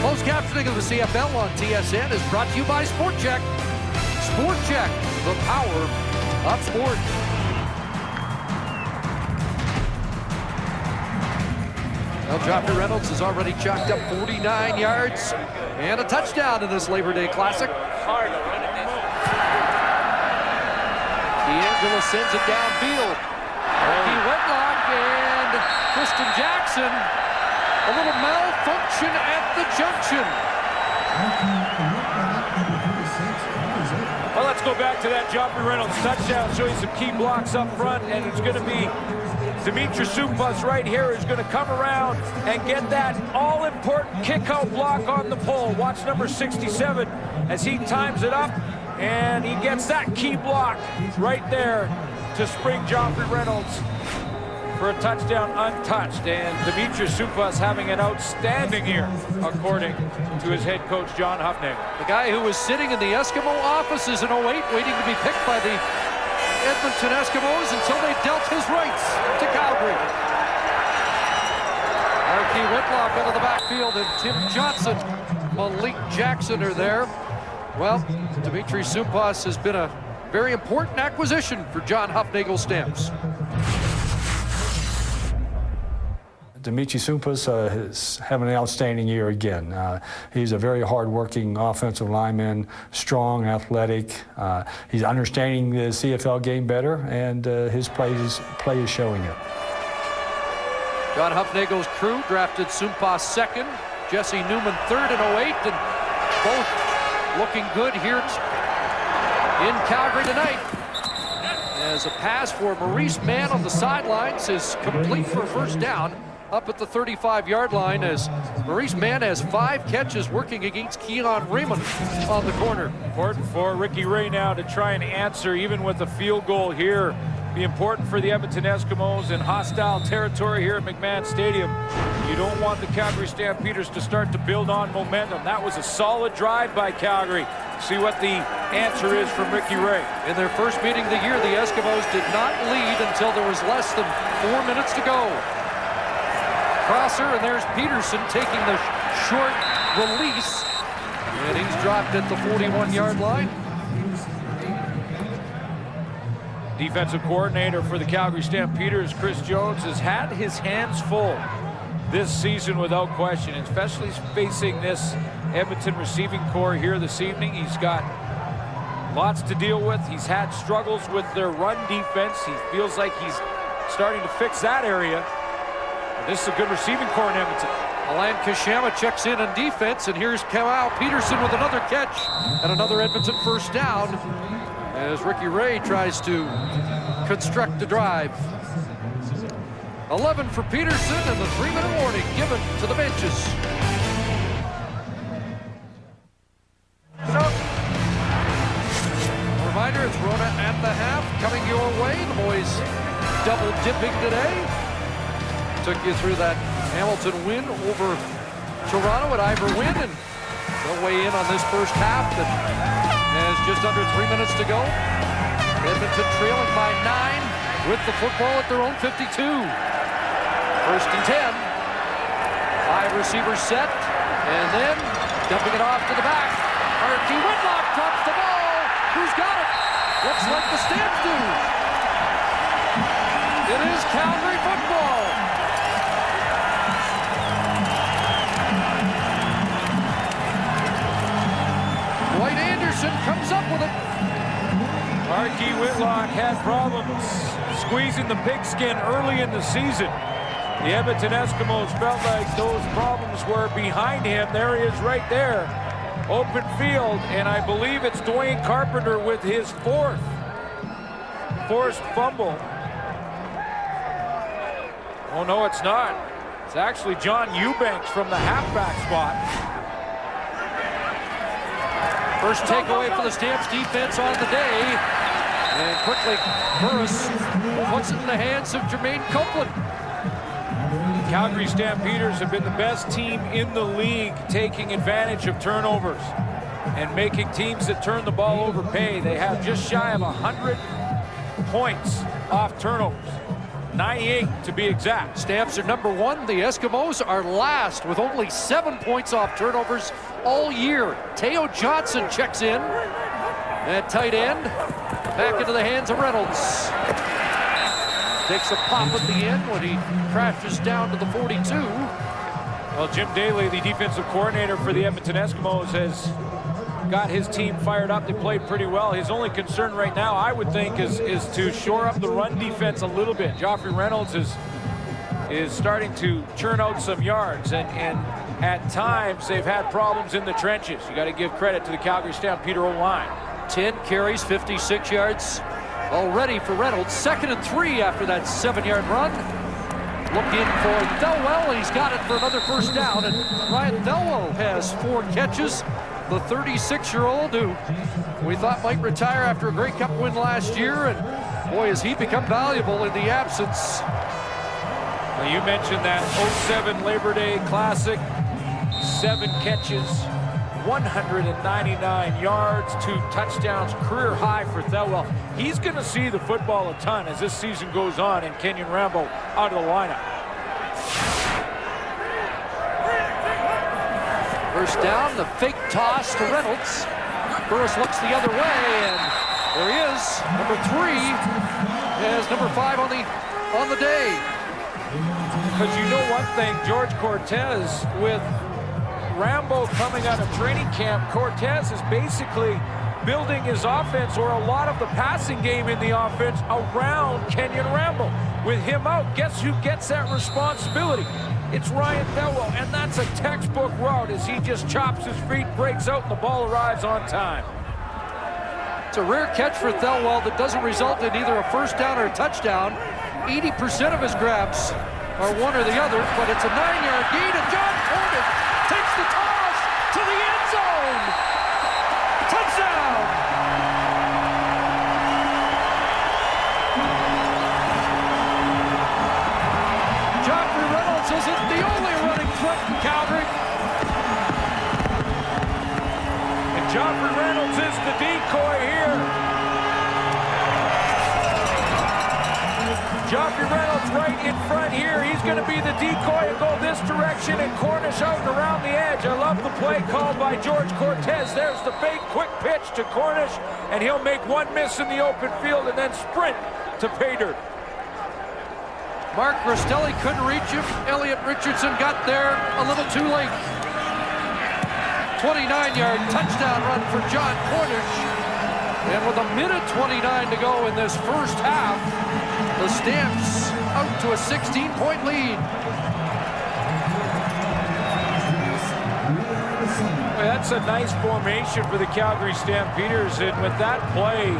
Closed captioning of the CFL on TSN is brought to you by Sport Check. Sport Check, the power of sport. Well, Joffrey Reynolds has already chalked up 49 yards and a touchdown in this Labor Day Classic. DeAngelis sends it downfield. Ricky Whitlock and Kristen Jackson. A little malfunction at the junction. Well, let's go back to that Joffrey Reynolds touchdown, show you some key blocks up front, and it's going to be Dimitri Supas right here who's going to come around and get that all-important kick-out block on the pole. Watch number 67 as he times it up, and he gets that key block right there to spring Joffrey Reynolds for a touchdown untouched. And Dimitri Supas having an outstanding year, according to his head coach, John Huffnagel. The guy who was sitting in the Eskimo offices in 08, waiting to be picked by the Edmonton Eskimos until they dealt his rights to Calgary. Ricky Whitlock into the backfield, and Tim Johnson, Malik Jackson are there. Well, Dimitri Supas has been a very important acquisition for John Huffnagel Stamps. Dimitri Supas is having an outstanding year again. He's a very hard-working offensive lineman, strong, athletic. He's understanding the CFL game better, and his play is showing it. John Huffnagel's crew drafted Supas 2nd, Jesse Newman 3rd in 08, and both looking good here in Calgary tonight. As a pass for Maurice Mann on the sidelines is complete for first down up at the 35-yard line, as Maurice Mann has 5 catches working against Keon Raymond on the corner. Important for Ricky Ray now to try and answer, even with a field goal here. Be important for the Edmonton Eskimos in hostile territory here at McMahon Stadium. You don't want the Calgary Stampeders to start to build on momentum. That was a solid drive by Calgary. See what the answer is from Ricky Ray. In their first meeting of the year, the Eskimos did not lead until there was less than 4 minutes to go. Crosser, and there's Peterson taking the short release, and he's dropped at the 41-yard line. Defensive coordinator for the Calgary Stampeders, Chris Jones, has had his hands full this season without question, especially facing this Edmonton receiving core here this evening. He's got lots to deal with. He's had struggles with their run defense. He feels like he's starting to fix that area. This is a good receiving core in Edmonton. Alan Kashama checks in on defense, and here's Kyle Peterson with another catch and another Edmonton first down. as Ricky Ray tries to construct the drive. 11 for Peterson, and the 3-minute warning given to the benches. Reminder, it's Rona and the half coming your way. The boys double dipping today. Took you through that Hamilton win over Toronto at Ivor Wynn, and they'll weigh in on this first half that has just under 3 minutes to go. Edmonton trailing by 9 with the football at their own 52. First and 10. 5 receivers set, and then dumping it off to the back. Archie Whitlock drops the ball. Who's got it? Looks like the Stamps do. It is Calgary football. Dwight Anderson comes up with it. Archie Whitlock had problems squeezing the pigskin early in the season. The Edmonton Eskimos felt like those problems were behind him. There he is right there. Open field, and I believe it's Dwayne Carpenter with his fourth forced fumble. Oh, no, it's not. It's actually John Eubanks from the halfback spot. First takeaway for the Stamps defense on the day. And quickly, Burris puts it in the hands of Jermaine Copeland. Calgary Stampeders have been the best team in the league taking advantage of turnovers and making teams that turn the ball over pay. They have just shy of 100 points off turnovers. 98 to be exact. Stamps are number 1. The Eskimos are last with only 7 points off turnovers all year. Teo Johnson checks in at tight end. Back into the hands of Reynolds. Takes a pop at the end when he crashes down to the 42. Well, Jim Daly, the defensive coordinator for the Edmonton Eskimos, has got his team fired up. They played pretty well. His only concern right now, I would think, is to shore up the run defense a little bit. Joffrey Reynolds is starting to churn out some yards, and at times they've had problems in the trenches. You got to give credit to the Calgary Stampeder O-line. 10 carries, 56 yards already for Reynolds. 2nd and 3 after that 7-yard run. Looking for Thelwell. He's got it for another first down, and Ryan Thelwell has 4 catches. The 36-year-old who we thought might retire after a Grey Cup win last year, and boy, has he become valuable in the absence. Well, you mentioned that 07 Labor Day Classic. 7 catches, 199 yards, 2 touchdowns, career high for Thelwell. He's going to see the football a ton as this season goes on, and Kenyon Rambo out of the lineup. First down, the fake toss to Reynolds. Burris looks the other way, and there he is. Number 3 has number 5 on the day. Because you know one thing, George Cortez, with Rambo coming out of training camp, Cortez is basically building his offense, or a lot of the passing game in the offense, around Kenyon Rambo. With him out, guess who gets that responsibility? It's Ryan Thelwell, and that's a textbook route as he just chops his feet, breaks out, and the ball arrives on time. It's a rare catch for Thelwell that doesn't result in either a first down or a touchdown. 80% of his grabs are one or the other, but it's a 9-yard gain, and John Cornish takes the toss to the end zone. Touchdown! Joffrey Reynolds isn't the only running threat in Calgary. And Joffrey Reynolds is the decoy here. Joffrey Reynolds right in front here. He's going to be the decoy and go this direction, and Cornish out and around the edge. I love the play called by George Cortez. There's the fake quick pitch to Cornish, and he'll make one miss in the open field and then sprint to pay dirt. Mark Rostelli couldn't reach him. Elliot Richardson got there a little too late. 29-yard touchdown run for John Cornish. And with 1:29 to go in this first half, the Stamps out to a 16-point lead. Well, that's a nice formation for the Calgary Stampeders, and with that play,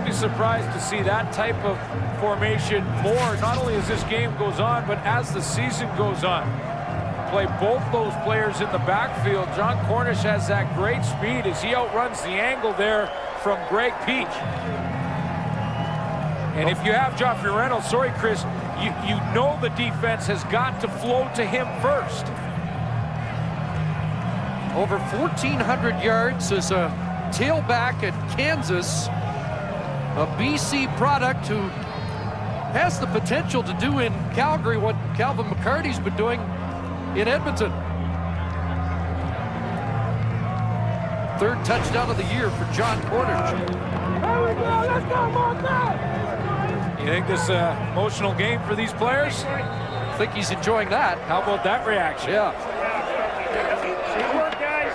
be surprised to see that type of formation more, not only as this game goes on, but as the season goes on. Play both those players in the backfield. John Cornish has that great speed as he outruns the angle there from Greg Peach. And if you have Joffrey Reynolds, sorry, Chris, you know the defense has got to flow to him first. Over 1,400 yards as a tailback at Kansas, a BC product who has the potential to do in Calgary what Calvin McCarty's been doing in Edmonton. Third touchdown of the year for John Cornish. Here we go, let's go, Mark. You think this emotional game for these players? I think he's enjoying that. How about that reaction? Yeah. Good work, guys.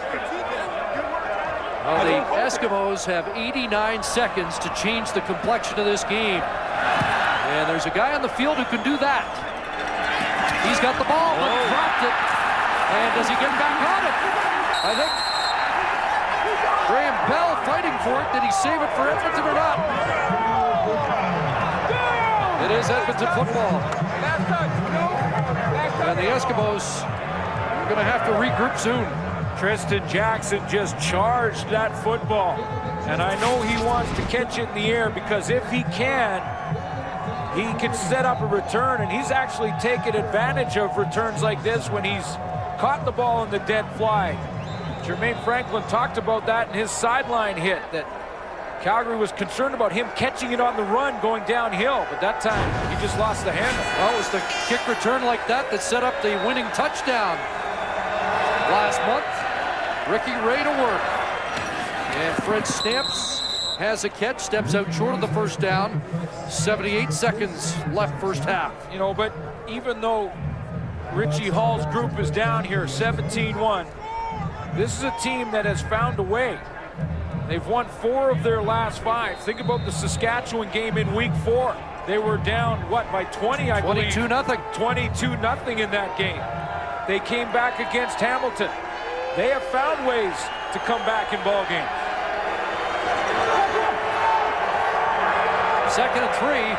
Well, the Eskimos have 89 seconds to change the complexion of this game. And there's a guy on the field who can do that. He's got the ball, but dropped it. And does he get back on it? I think Graham Bell fighting for it. Did he save it for Edmonton or not? It is Edmonton football. And the Eskimos are going to have to regroup soon. Tristan Jackson just charged that football. And I know he wants to catch it in the air because if he can set up a return, and he's actually taken advantage of returns like this when he's caught the ball in the dead fly. Jermaine Franklin talked about that in his sideline hit, that Calgary was concerned about him catching it on the run going downhill, but that time he just lost the handle. Well, it was the kick return like that set up the winning touchdown last month. Ricky Ray to work. And Fred Stamps has a catch, steps out short of the first down. 78 seconds left first half. You know, but even though Richie Hall's group is down here 17-1, this is a team that has found a way. They've won 4 of their last 5. Think about the Saskatchewan game in week 4. They were down, what, by 20, I believe? 22-0. 22-0 in that game. They came back against Hamilton. They have found ways to come back in ball games. 2nd and 3.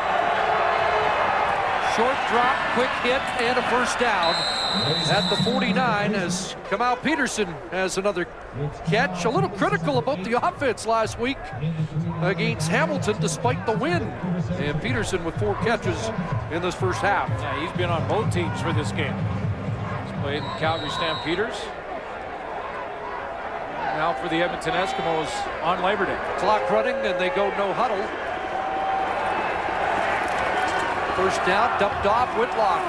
Short drop, quick hit, and a first down. At the 49 as Kamal Peterson has another catch. A little critical about the offense last week against Hamilton despite the win. And Peterson with 4 catches in this first half. Yeah, he's been on both teams for this game. He's played in Calgary Stampeders. Now for the Edmonton Eskimos on Labor Day. Clock running and they go no huddle. First down, dumped off, Whitlock.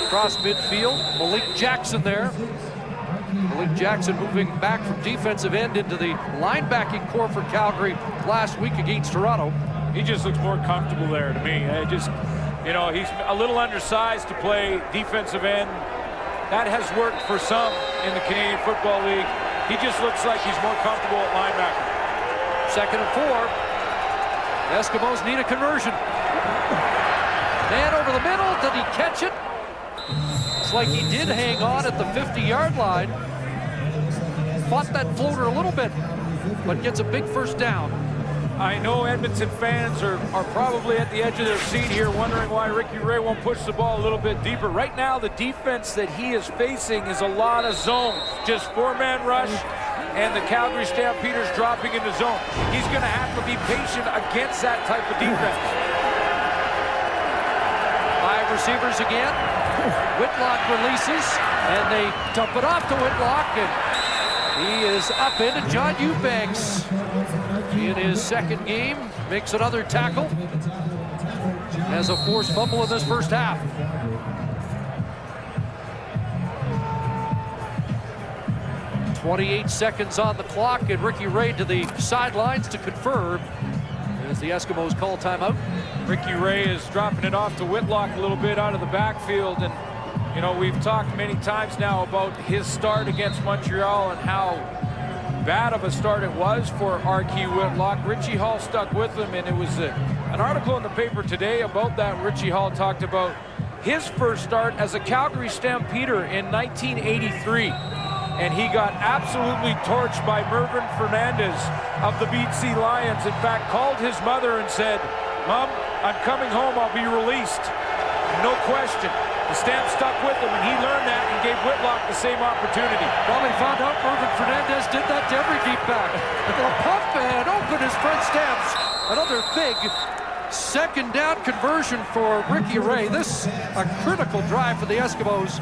Across midfield, Malik Jackson there. Malik Jackson moving back from defensive end into the linebacking core for Calgary last week against Toronto. He just looks more comfortable there to me. You know, he's a little undersized to play defensive end. That has worked for some in the Canadian Football League. He just looks like he's more comfortable at linebacker. 2nd and 4. Eskimos need a conversion. Man over the middle, did he catch it? It's like he did hang on at the 50-yard line. Fought that floater a little bit, but gets a big first down. I know Edmonton fans are probably at the edge of their seat here wondering why Ricky Ray won't push the ball a little bit deeper. Right now, the defense that he is facing is a lot of zones. Just 4-man rush and the Calgary Stampeders dropping into zone. He's going to have to be patient against that type of defense. 5 receivers again. Whitlock releases, and they dump it off to Whitlock, and he is up into John Eubanks in his 2nd game. Makes another tackle. Has a forced fumble in this first half. .28 seconds on the clock, and Ricky Ray to the sidelines to confirm as the Eskimos call timeout. Ricky Ray is dropping it off to Whitlock a little bit out of the backfield, and you know, we've talked many times now about his start against Montreal and how bad of a start it was for R.Q. Whitlock. Richie Hall stuck with him, and it was an article in the paper today about that. Richie Hall talked about his first start as a Calgary Stampeder in 1983. and he got absolutely torched by Mervyn Fernandez of the BC Lions. In fact, called his mother and said, "Mom, I'm coming home, I'll be released." No question. The Stamp stuck with him, and he learned that and gave Whitlock the same opportunity. Probably found out Mervyn Fernandez did that to every deep back. A pump and open is Fred Stamps. Another big second down conversion for Ricky Ray. This a critical drive for the Eskimos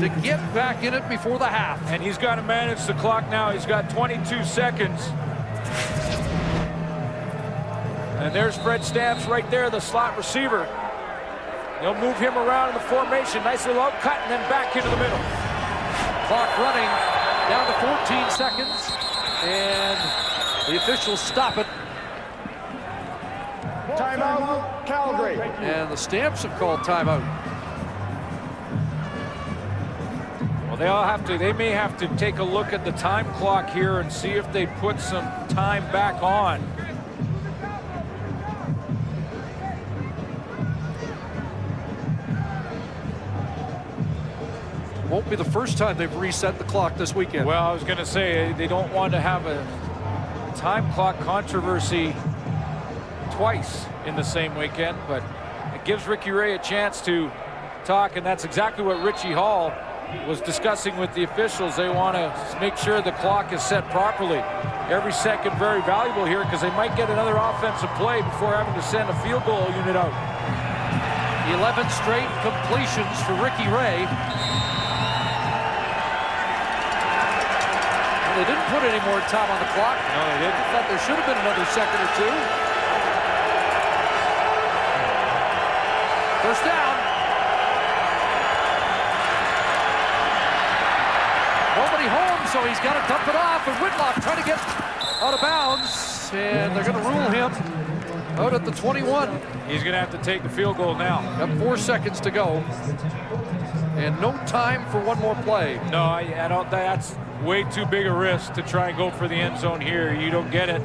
to get back in it before the half. And he's got to manage the clock now. He's got 22 seconds. And there's Fred Stamps right there, the slot receiver. They'll move him around in the formation. Nice little out cut and then back into the middle. Clock running down to 14 seconds. And the officials stop it. Timeout, Calgary. And the Stamps have called timeout. Well, they may have to take a look at the time clock here and see if they put some time back on. Won't be the first time they've reset the clock this weekend. Well, I was going to say they don't want to have a time clock controversy twice in the same weekend, but it gives Ricky Ray a chance to talk, and that's exactly what Richie Hall was discussing with the officials. They want to make sure the clock is set properly. Every second very valuable here because they might get another offensive play before having to send a field goal unit out. 11 straight completions for Ricky Ray. They didn't put any more time on the clock. No, they didn't. I thought there should have been another second or two. First down. Nobody home, so he's got to dump it off. And Whitlock trying to get out of bounds. And they're going to rule him out at the 21. He's going to have to take the field goal now. Got 4 seconds to go. And no time for one more play. No, I don't. That's way too big a risk to try and go for the end zone here. You don't get it,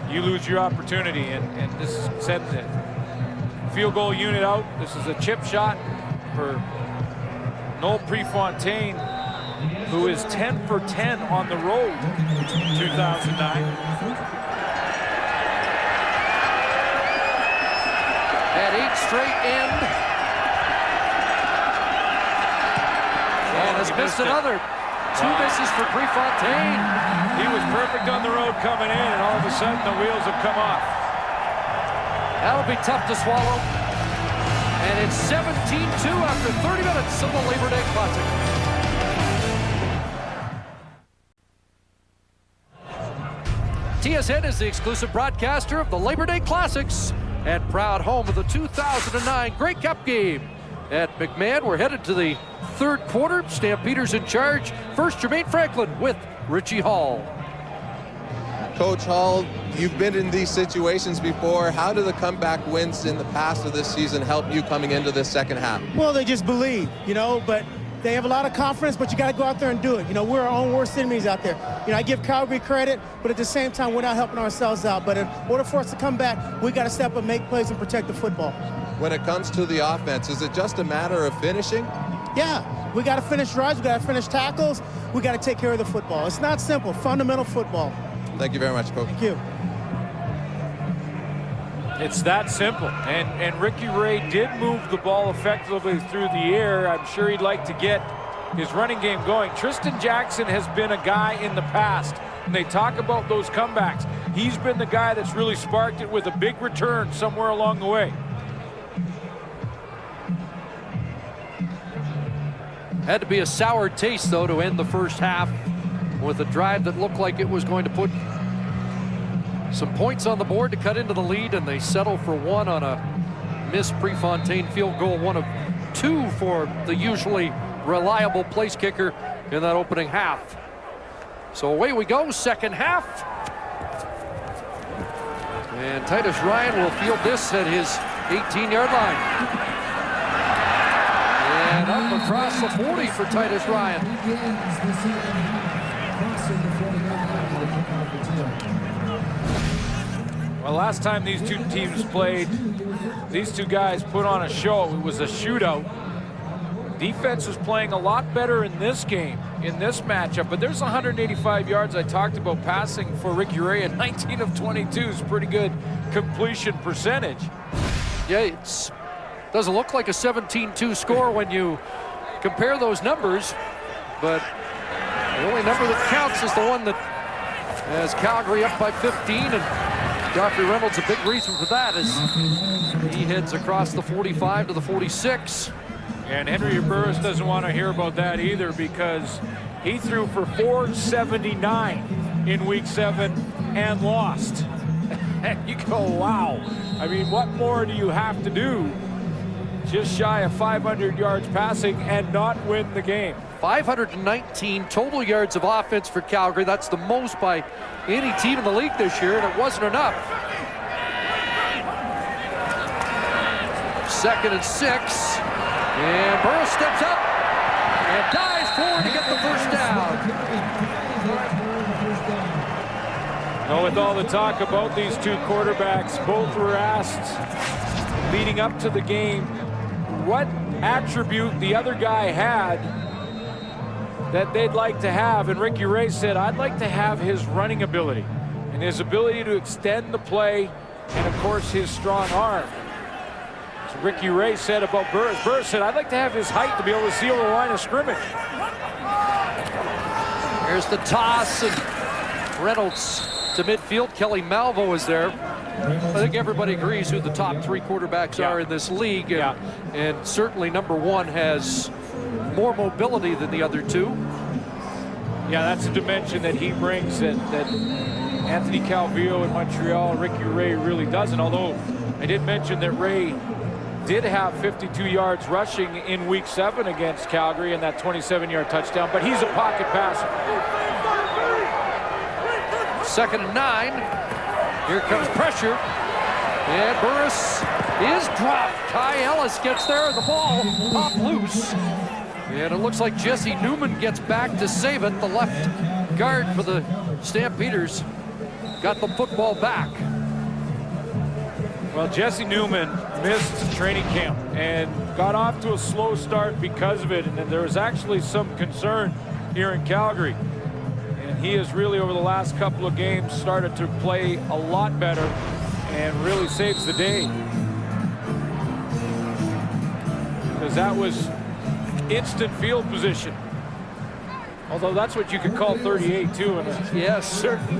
you lose your opportunity. And this said the field goal unit out. This is a chip shot for Noel Prefontaine, who is 10 for 10 on the road in 2009. At 8 straight end. And has missed another. 2 misses for Prefontaine. He was perfect on the road coming in, and all of a sudden the wheels have come off. That'll be tough to swallow. And it's 17-2 after 30 minutes of the Labor Day Classic. TSN is the exclusive broadcaster of the Labor Day Classics and proud home of the 2009 Grey Cup game. At McMahon, we're headed to the third quarter. Stampeders in charge. First, Jermaine Franklin with Richie Hall. Coach Hall, you've been in these situations before. How do the comeback wins in the past of this season help you coming into this second half? Well, they just believe, but they have a lot of confidence, but you got to go out there and do it. We're our own worst enemies out there. I give Calgary credit, but at the same time, we're not helping ourselves out. But in order for us to come back, we got to step up, make plays, and protect the football. When it comes to the offense, is it just a matter of finishing? Yeah, we got to finish drives, we got to finish tackles, we got to take care of the football. It's not simple, fundamental football. Thank you very much, Coach. Thank you. It's that simple. And Ricky Ray did move the ball effectively through the air. I'm sure he'd like to get his running game going. Tristan Jackson has been a guy in the past, and they talk about those comebacks. He's been the guy that's really sparked it with a big return somewhere along the way. Had to be a sour taste, though, to end the first half with a drive that looked like it was going to put some points on the board to cut into the lead, and they settle for one on a missed Prefontaine field goal, 1 of 2 for the usually reliable place kicker in that opening half. So away we go, second half. And Titus Ryan will field this at his 18-yard line. And up across the 40 for Titus Ryan. Well, last time these two teams played, these two guys put on a show. It was a shootout. Defense was playing a lot better in this game. in this matchup. But there's 185 yards I talked about passing for Ricky Ray, and 19 of 22 is pretty good completion percentage. Yeah, it doesn't look like a 17-2 score when you compare those numbers, but the only number that counts is the one that has Calgary up by 15, and Joffrey Reynolds, a big reason for that is he heads across the 45 to the 46. And Henry Burris doesn't want to hear about that either, because he threw for 479 in week 7 and lost. And you go, wow. I mean, what more do you have to do? Just shy of 500 yards passing and not win the game. 519 total yards of offense for Calgary. That's the most by any team in the league this year, and it wasn't enough. 2nd and 6. And Burrow steps up and dives forward to get the first down. Well, with all the talk about these two quarterbacks, both were asked leading up to the game what attribute the other guy had that they'd like to have, and Ricky Ray said, I'd like to have his running ability and his ability to extend the play, and of course his strong arm. So Ricky Ray said about Burris. Burris said, I'd like to have his height to be able to see over the line of scrimmage. Here's the toss, and Reynolds to midfield. Kelly Malvo is there. I think everybody agrees who the top 3 quarterbacks are in this league, and certainly number 1 has more mobility than the other 2. Yeah, that's a dimension that he brings that Anthony Calvillo in Montreal and Ricky Ray really doesn't, although I did mention that Ray did have 52 yards rushing in week 7 against Calgary and that 27-yard touchdown, but he's a pocket passer. 2nd and 9. Here comes pressure. And Burris is dropped. Kai Ellis gets there. The ball popped loose. And it looks like Jesse Newman gets back to save it. The left guard for the Stampeders got the football back. Well, Jesse Newman missed training camp and got off to a slow start because of it. And there was actually some concern here in Calgary. And he has really, over the last couple of games, started to play a lot better and really saves the day. Because that was instant field position. Although that's what you could call 38 too in Yes, certain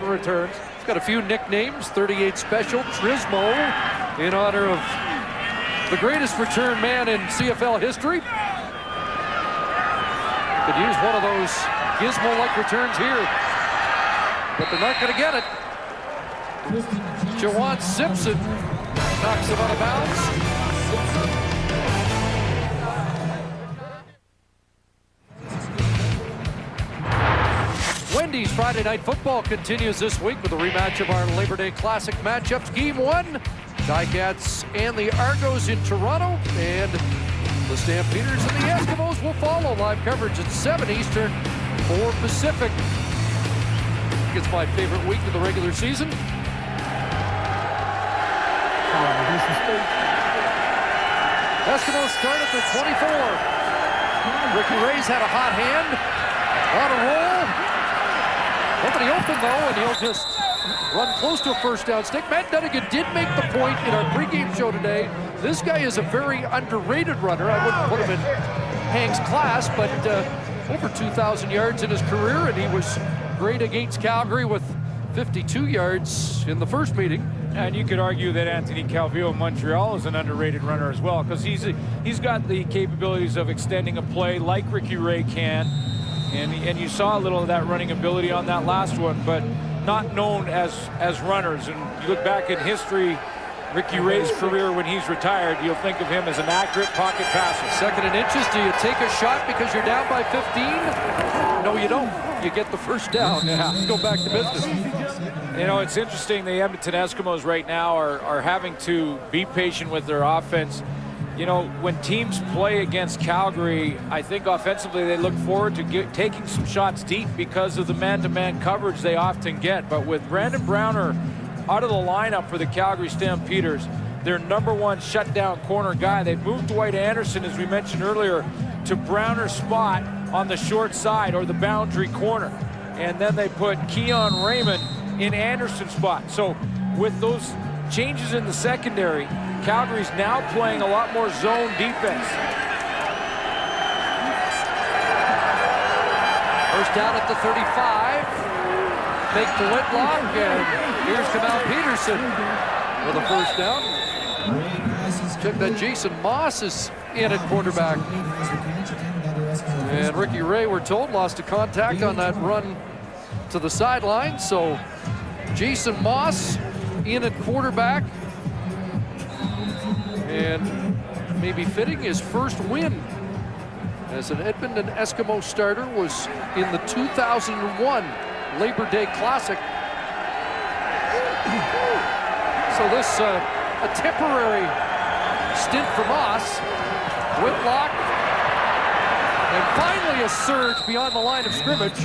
returns. He's got a few nicknames. 38 Special, Trismo, in honor of the greatest return man in CFL history. Could use one of those gizmo-like returns here, but they're not going to get it. Jawan Simpson knocks him out of bounds. Wendy's Friday Night Football continues this week with a rematch of our Labor Day Classic matchups. Game 1, Ticats and the Argos in Toronto, and the Stampeders and the Eskimos will follow. Live coverage at 7 Eastern, 4 Pacific. It's my favorite week of the regular season. Eskimos start at the 24. Ricky Ray's had a hot hand. On a roll. Nobody open though, and he'll just run close to a first down stick. Matt Dunnigan did make the point in our pregame show today. This guy is a very underrated runner. I wouldn't put him in Hank's class, but over 2,000 yards in his career, and he was great against Calgary with 52 yards in the first meeting. And you could argue that Anthony Calvillo in Montreal is an underrated runner as well, because he's got the capabilities of extending a play like Ricky Ray can, and you saw a little of that running ability on that last one, but not known as runners. And you look back in history, Ricky Ray's career when he's retired, you'll think of him as an accurate pocket passer. 2nd and inches, do you take a shot because you're down by 15? No, you don't. You get the first down. Yeah. Go back to business. You know, it's interesting, the Edmonton Eskimos right now are having to be patient with their offense. You know, when teams play against Calgary, I think offensively they look forward to taking some shots deep because of the man-to-man coverage they often get. But with Brandon Browner out of the lineup for the Calgary Stampeders, their #1 shutdown corner guy, they've moved Dwight Anderson, as we mentioned earlier, to Browner's spot. on the short side or the boundary corner. And then they put Keon Raymond in Anderson's spot. So with those changes in the secondary, Calgary's now playing a lot more zone defense. First down at the 35. Fake to Whitlock, and here's Kamal Peterson with a first down. Check that Jason Moss is in at quarterback. And Ricky Ray, we're told, lost a contact on that run to the sideline. So Jason Moss in at quarterback. And maybe fitting his first win as an Edmonton Eskimo starter was in the 2001 Labor Day Classic. So this a temporary stint for Moss. Whitlock, and finally a surge beyond the line of scrimmage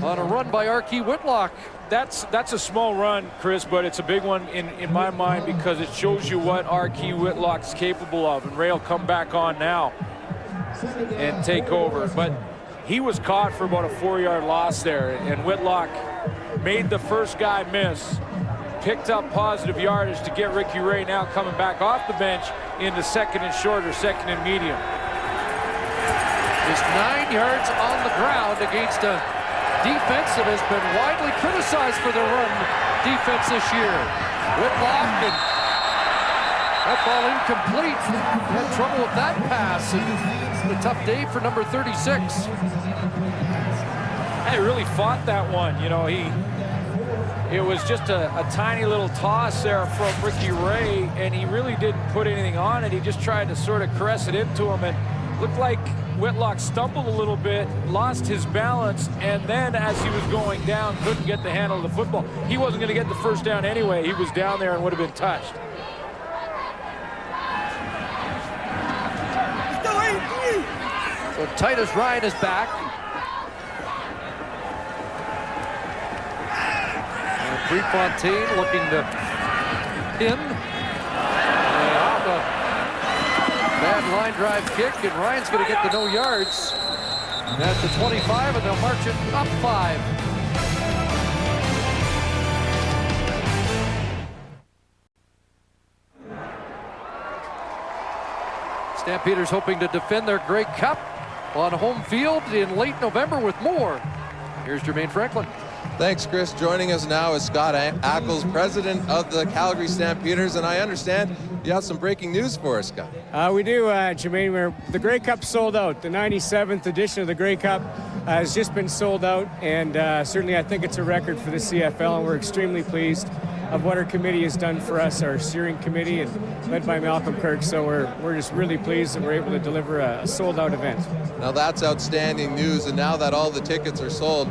on a run by Archie Whitlock. That's a small run, Chris, but it's a big one in my mind because it shows you what Archie Whitlock's capable of. And Ray will come back on now and take over. But he was caught for about a 4-yard loss there, and Whitlock made the first guy miss, picked up positive yardage to get Ricky Ray now coming back off the bench into second and short or second and medium. Is 9 yards on the ground against a defense that has been widely criticized for their run defense this year. Whitlock, and that ball incomplete. Had trouble with that pass, and a tough day for number 36. He really fought that one. You know, it was just a tiny little toss there from Ricky Ray, and he really didn't put anything on it. He just tried to sort of caress it into him, and looked like Whitlock stumbled a little bit, lost his balance, and then as he was going down, couldn't get the handle of the football. He wasn't going to get the first down anyway. He was down there and would have been touched. So Titus Ryan is back. And Prefontaine looking to pin. And a bad line drive kick, and Ryan's going to get the no yards. And at the 25, and they'll march it up 5. Stampeders hoping to defend their Grey Cup on home field in late November with more. Here's Jermaine Franklin. Thanks, Chris. Joining us now is Scott Ackles, president of the Calgary Stampeders, and I understand you have some breaking news for us, Scott. We do, Jermaine. The Grey Cup sold out. The 97th edition of the Grey Cup has just been sold out, and certainly I think it's a record for the CFL, and we're extremely pleased of what our committee has done for us, our steering committee, and led by Malcolm Kirk. So we're just really pleased that we're able to deliver a sold-out event. Now that's outstanding news, and now that all the tickets are sold,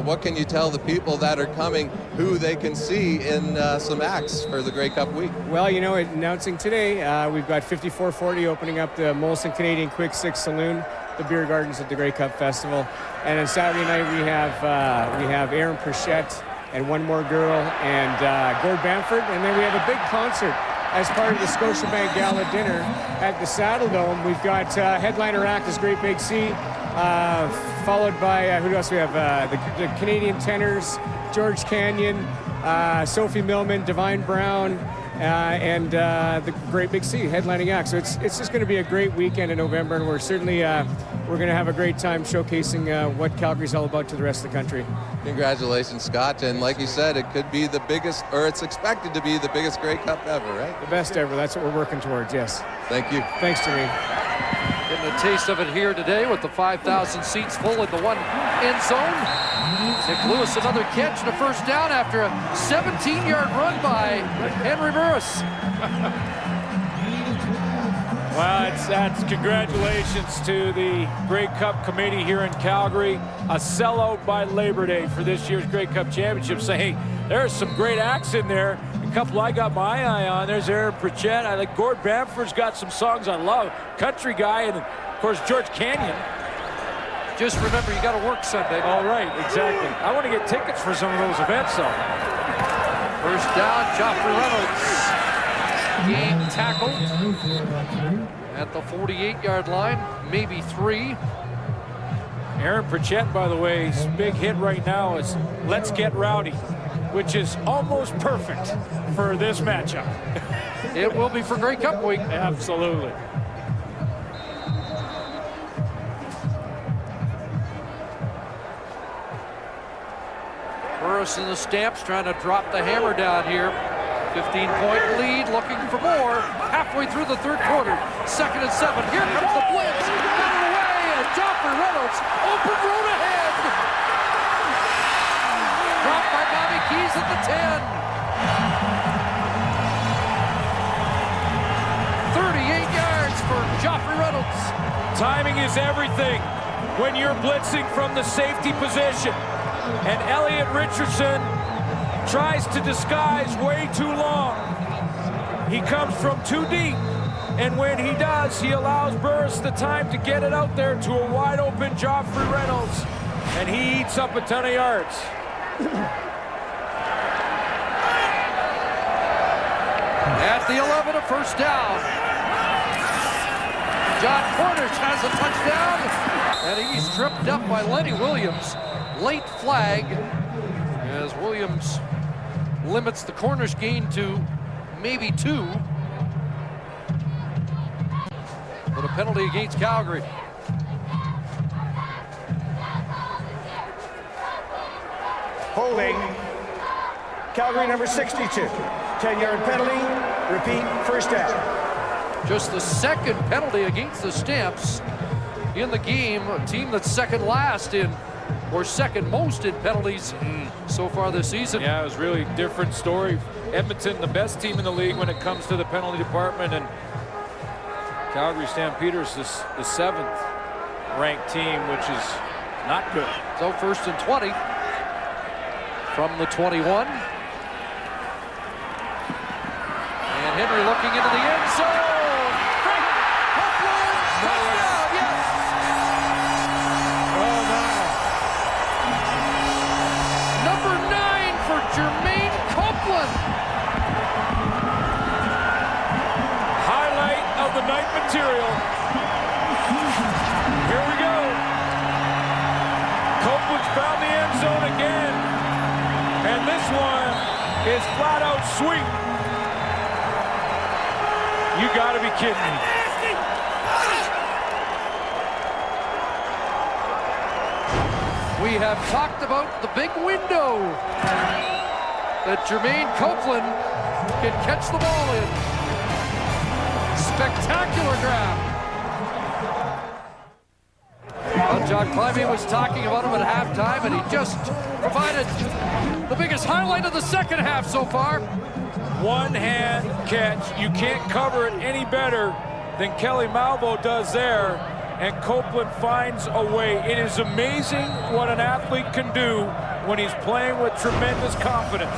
what can you tell the people that are coming who they can see in some acts for the Grey Cup week? Well, you know, announcing today, we've got 5440 opening up the Molson Canadian Quick Six Saloon, the beer gardens at the Grey Cup Festival. And on Saturday night, we have Aaron Pritchett and One More Girl and Gord Bamford. And then we have a big concert as part of the Scotiabank Gala dinner at the Saddle Dome. We've got headliner act is Great Big Sea, followed by, who else we have? The Canadian Tenors, George Canyon, Sophie Millman, Divine Brown, and the Great Big Sea headlining act. So it's just going to be a great weekend in November, and we're certainly we're going to have a great time showcasing what Calgary's all about to the rest of the country. Congratulations, Scott. And like you said, it could be the biggest, or it's expected to be the biggest Grey Cup ever, right? The best ever. That's what we're working towards, yes. Thank you. Thanks, Jermaine. Getting a taste of it here today with the 5,000 seats full in the one end zone. St. Louis another catch and a first down after a 17-yard run by Henry Burris. Well, that's congratulations to the Grey Cup committee here in Calgary. A sellout by Labor Day for this year's Grey Cup Championship. Say, hey, there's some great acts in there. A couple I got my eye on. There's Aaron Pritchett. I think Gord Bamford's got some songs I love. Country guy, and of course George Canyon. Just remember, you got to work Sunday. All right, exactly. I want to get tickets for some of those events, though. First down, Joffrey Reynolds. Game tackled at the 48-yard line, maybe 3. Aaron Pritchett, by the way, his big hit right now is "Let's Get Rowdy," which is almost perfect for this matchup. It will be for Grey Cup week. Absolutely. Burris and the Stamps trying to drop the hammer down here. 15-point lead, looking for more. Halfway through the third quarter. 2nd and 7. Here comes the blitz. Got it away, and Joffrey Reynolds open road ahead. Dropped by Bobby Keys at the 10. 38 yards for Joffrey Reynolds. Timing is everything when you're blitzing from the safety position. And Elliot Richardson tries to disguise way too long. He comes from too deep. And when he does, he allows Burris the time to get it out there to a wide open Joffrey Reynolds. And he eats up a ton of yards. At the 11, a first down. John Cornish has a touchdown. And he's tripped up by Lenny Williams. Late flag as Williams limits the Cornish gain to maybe 2. But a penalty against Calgary. Holding. Calgary number 62. 10-yard penalty. Repeat, first down. Just the second penalty against the Stamps in the game. A team that's second last in, or second most in penalties so far this season. Yeah, it was really a different story. Edmonton, the best team in the league when it comes to the penalty department, and Calgary Stampeders is the 7th ranked team, which is not good. So 1st and 20 from the 21. And Henry looking into the end zone. Jermaine Copeland. Highlight of the night material. Here we go. Copeland's found the end zone again. And this one is flat out sweet. You gotta be kidding me. We have talked about the big window that Jermaine Copeland can catch the ball in. Spectacular grab. Well, John Climbing was talking about him at halftime, and he just provided the biggest highlight of the second half so far. One-hand catch. You can't cover it any better than Kelly Malvo does there, and Copeland finds a way. It is amazing what an athlete can do when he's playing with tremendous confidence.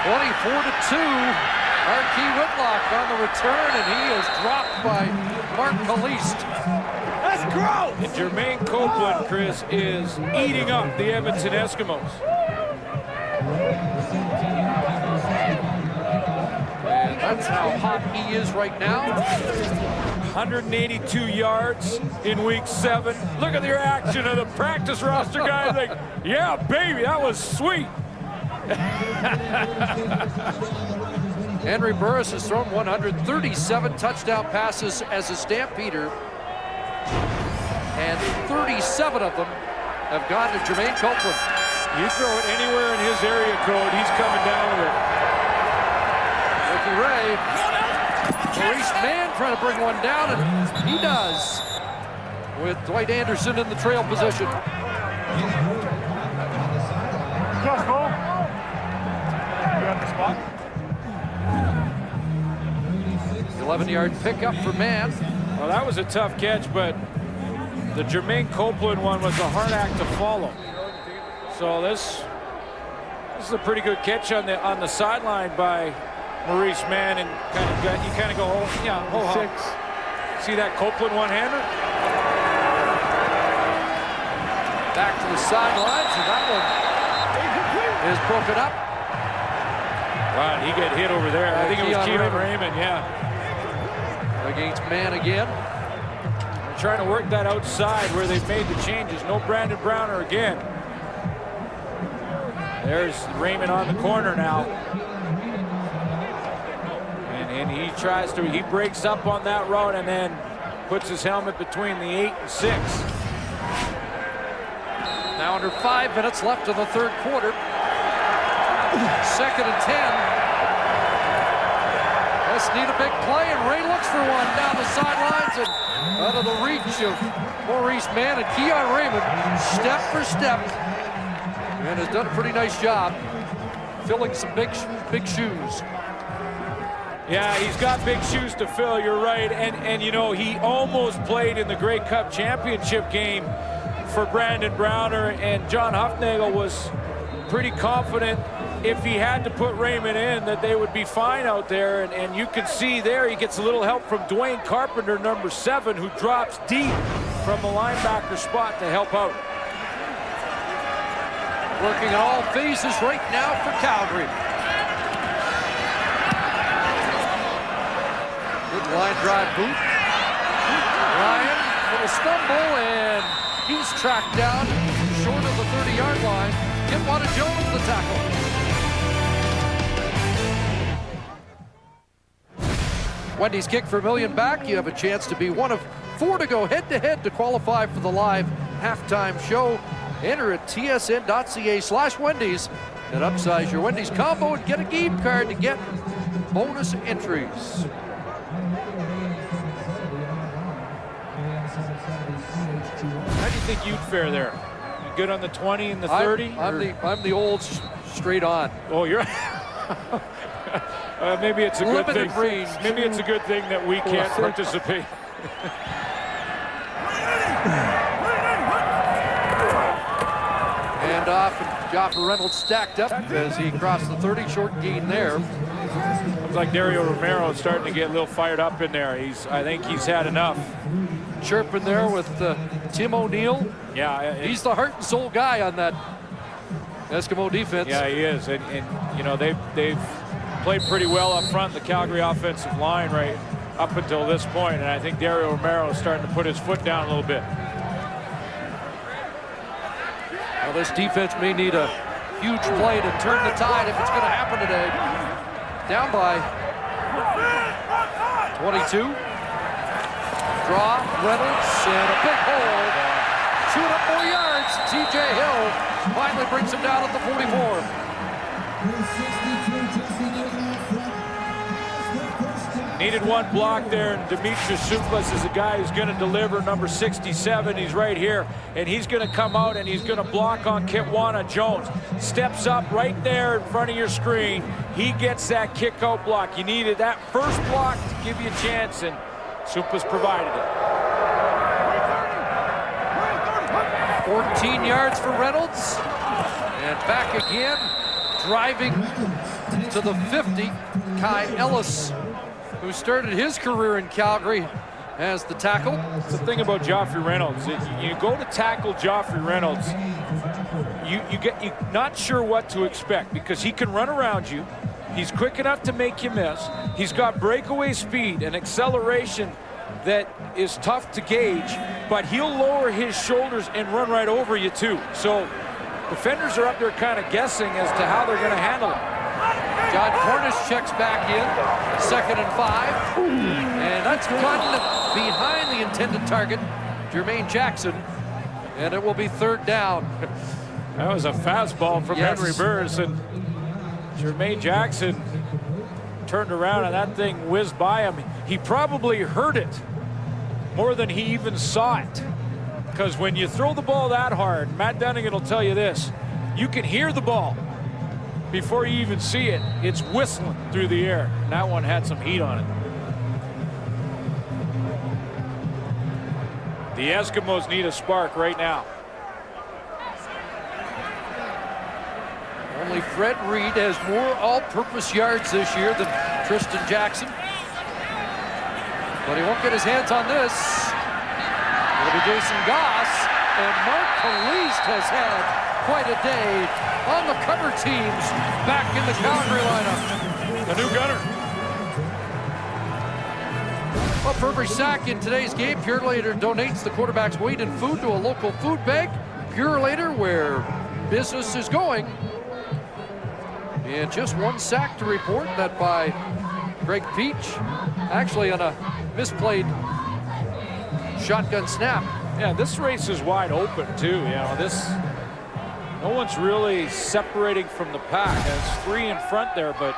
24-2. Marquis Whitlock on the return, and he is dropped by Mark Caliste. Let's grow! And Jermaine Copeland, Chris, is eating up the Edmonton Eskimos. And that's how hot he is right now. 182 yards in week 7. Look at the reaction of the practice roster guys. Like, yeah, baby, that was sweet. Henry Burris has thrown 137 touchdown passes as a Stampeder, and 37 of them have gone to Jermaine Copeland. You throw it anywhere in his area code, he's coming down with it. Ricky Ray, Maurice Mann trying to bring one down, and he does, with Dwight Anderson in the trail position. Just ball. You got the spot. 11-yard pickup for Mann. Well, that was a tough catch, but the Jermaine Copeland one was a hard act to follow. So this is a pretty good catch on the sideline by Maurice Mann, and you kind of go, oh, yeah, ho-hum. 6. See that Copeland one-hander? Back to the sidelines, and that one is broken up. Wow, he got hit over there. I think it was Keon Raymond, yeah. against man again. They're trying to work that outside where they've made the changes. No Brandon Browner again. There's Raymond on the corner now. And he tries to, he breaks up on that route and then puts his helmet between the 8 and 6. Now under 5 minutes left in the third quarter. 2nd and 10. Let's need a big play, and Ray looks for one down the sidelines and out of the reach of Maurice Mann, and Keon Raymond, step for step, and has done a pretty nice job filling some big shoes. Yeah, he's got big shoes to fill, you're right. And you know, he almost played in the Grey Cup championship game for Brandon Browner, and John Huffnagel was pretty confident if he had to put Raymond in that they would be fine out there. And you can see there he gets a little help from Dwayne Carpenter, number 7, who drops deep from the linebacker spot to help out. Working at all phases right now for Calgary. Good line drive boot. Ryan, little stumble, and he's tracked down short of the 30-yard line. Kitwana Jones the tackle. Wendy's kick for a million back. You have a chance to be one of 4 to go head-to-head to qualify for the live halftime show. Enter at tsn.ca/Wendy's and upsize your Wendy's combo and get a game card to get bonus entries. How do you think you'd fare there? You good on the 20 and the 30? I'm the old straight on. Oh, you're maybe it's a good thing. Range. Maybe it's a good thing that we can't participate. And off, and Joffrey Reynolds stacked up as he crossed the 30, short gain there. Looks like Dario Romero is starting to get a little fired up in there. I think he's had enough. Chirping there with Tim O'Neill. Yeah, he's the heart and soul guy on that Eskimo defense. Yeah, he is, and you know they've played pretty well up front, the Calgary offensive line right up until this point, and I think Dario Romero is starting to put his foot down a little bit. Well, this defense may need a huge play to turn the tide if it's going to happen today. Down by 22. Draw, Reynolds, and a big hole. Shoot up 4 yards. TJ Hill finally brings him down at the 44. Needed one block there, and Demetrius Suplas is a guy who's going to deliver, number 67. He's right here, and he's going to come out and he's going to block on Kitwana Jones. Steps up right there in front of your screen. He gets that kick out block. You needed that first block to give you a chance, and Suplas provided it. 14 yards for Reynolds, and back again, driving to the 50, Kai Ellis, who started his career in Calgary as the tackle. The thing about Joffrey Reynolds, you go to tackle Joffrey Reynolds, you're not sure what to expect because he can run around you. He's quick enough to make you miss. He's got breakaway speed and acceleration that is tough to gauge, but he'll lower his shoulders and run right over you too. So defenders are up there kind of guessing as to how they're going to handle it. John Cornish checks back in, 2nd and 5, and that's gotten behind the intended target, Jermaine Jackson, and it will be 3rd down. That was a fastball from Henry Burrs, and Jermaine Jackson turned around and that thing whizzed by him. He probably heard it more than he even saw it, because when you throw the ball that hard, Matt Dunnigan will tell you this, you can hear the ball before you even see it. It's whistling through the air. And that one had some heat on it. The Eskimos need a spark right now. Only Fred Reed has more all-purpose yards this year than Tristan Jackson. But he won't get his hands on this. It'll be Jason Goss, and Mark Kalist has had quite a day on the cover teams back in the Calgary lineup. The new gunner. Well, for every sack in today's game, Purelator donates the quarterback's weight in food to a local food bank. Purelator, where business is going. And just one sack to report, that by Greg Peach, actually on a misplayed shotgun snap. Yeah, this race is wide open too. You know, no one's really separating from the pack. There's 3 in front there, but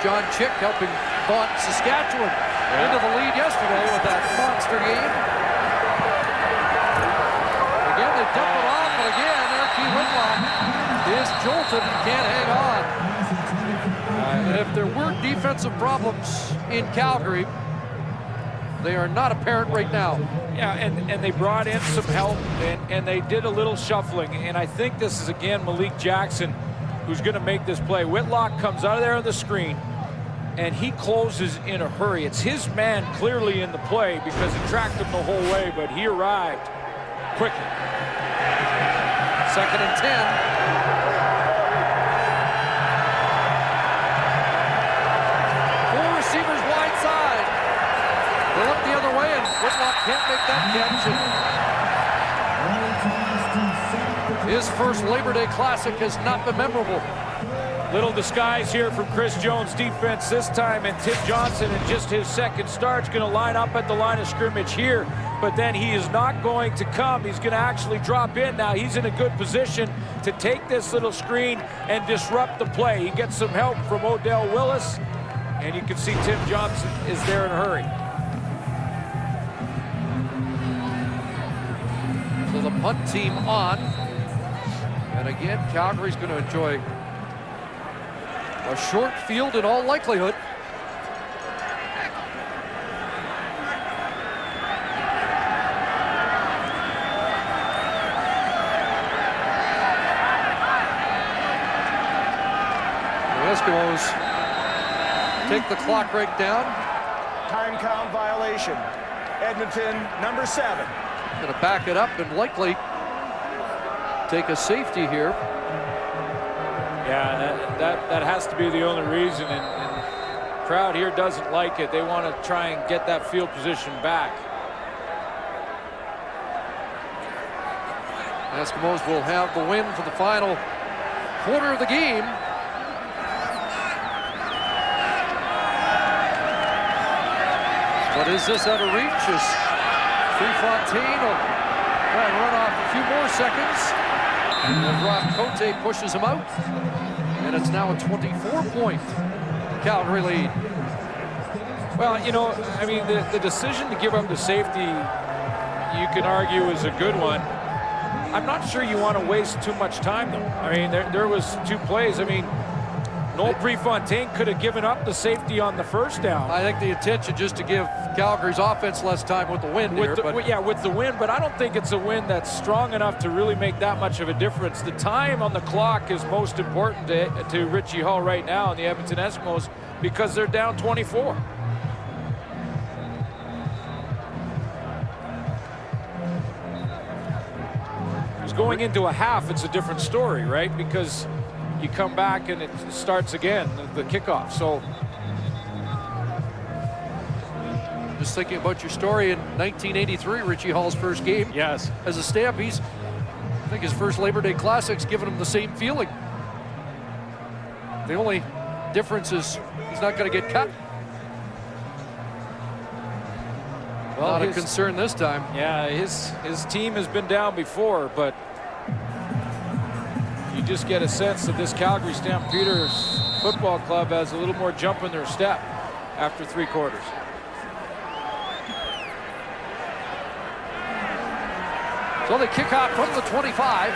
John Chick helping Vaughn, Saskatchewan into the lead yesterday with that monster game. Again, they dump it off, but again, Erkey Whitlock is jolted and can't hang on. If there weren't defensive problems in Calgary, they are not apparent right now. yeah, and they brought in some help, and they did a little shuffling. And I think this is, again, Malik Jackson who's going to make this play. Whitlock comes out of there on the screen, and he closes in a hurry. It's his man clearly in the play because it tracked him the whole way, but he arrived quickly. 2nd and 10. Receivers wide side. They look the other way, and Whitlock can't make that catch. His first Labor Day Classic has not been memorable. Little disguise here from Chris Jones' defense this time, and Tim Johnson in just his second start is going to line up at the line of scrimmage here, but then he is not going to come. He's going to actually drop in now. He's in a good position to take this little screen and disrupt the play. He gets some help from Odell Willis, and you can see Tim Johnson is there in a hurry. So the punt team on. And again, Calgary's going to enjoy a short field in all likelihood. The Eskimos take the clock right down. Time count violation. Edmonton, number 7. Going to back it up and likely take a safety here. Yeah, that has to be the only reason, and the crowd here doesn't like it. They want to try and get that field position back. Eskimos will have the win for the final quarter of the game. But is this out of reach? As Prefontaine will try and run off a few more seconds. And Rob Cote pushes him out. And it's now a 24-point Calgary lead. Well, you know, I mean, the decision to give up the safety, you can argue, is a good one. I'm not sure you want to waste too much time, though. I mean, there was 2 plays. I mean, Noel Prefontaine could have given up the safety on the first down. I think the intention just to give Calgary's offense less time with the wind with the wind, but I don't think it's a wind that's strong enough to really make that much of a difference. The time on the clock is most important to Richie Hall right now in the Edmonton Eskimos because they're down 24. Going into a half, it's a different story, right? Because you come back and it starts again, the kickoff. So just thinking about your story in 1983, Richie Hall's first game. Yes. As a Stamp, I think his first Labor Day Classic's given him the same feeling. The only difference is he's not going to get cut. Well, not a concern this time. Yeah, his team has been down before, but you just get a sense that this Calgary Stampeders football club has a little more jump in their step after 3 quarters. So they kick off from the 25.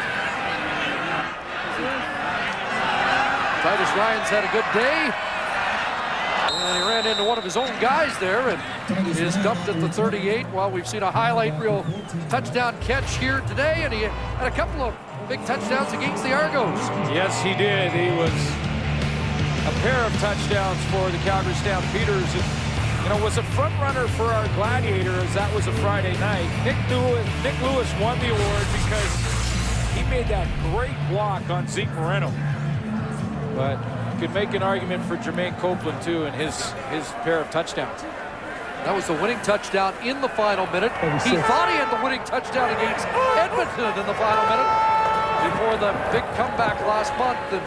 Titus Ryan's had a good day. And he ran into one of his own guys there and is dumped at the 38. Well, we've seen a highlight reel touchdown catch here today, and he had a couple of big touchdowns against the Argos. Yes, he did. He was a pair of touchdowns for the Calgary Stampeders. And, you know, was a front runner for our Gladiator as that was a Friday night. Nick Lewis won the award because he made that great block on Zeke Moreno. But could make an argument for Jermaine Copeland too and his pair of touchdowns. That was the winning touchdown in the final minute. He thought he had the winning touchdown against Edmonton in the final minute before the big comeback last month. And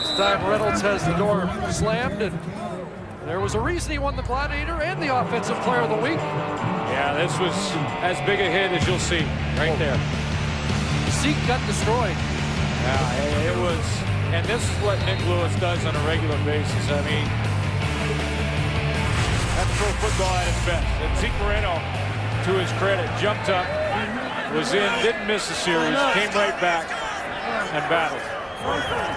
this time Reynolds has the door slammed, and there was a reason he won the Gladiator and the Offensive Player of the Week. Yeah, this was as big a hit as you'll see right there. Zeke got destroyed. Yeah, it was, and this is what Nick Lewis does on a regular basis. I mean, that's pro football at its best. And Zeke Moreno, to his credit, jumped up, was in, didn't miss the series, came right back and battled.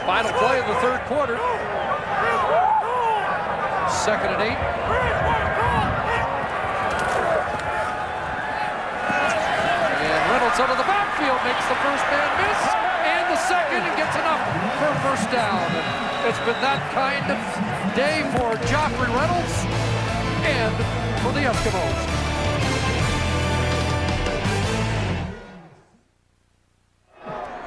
Final play of the third quarter. 2nd and 8. And Reynolds out of the backfield makes the first man miss, and the second, and gets enough for a first down. And it's been that kind of day for Joffrey Reynolds and for the Eskimos.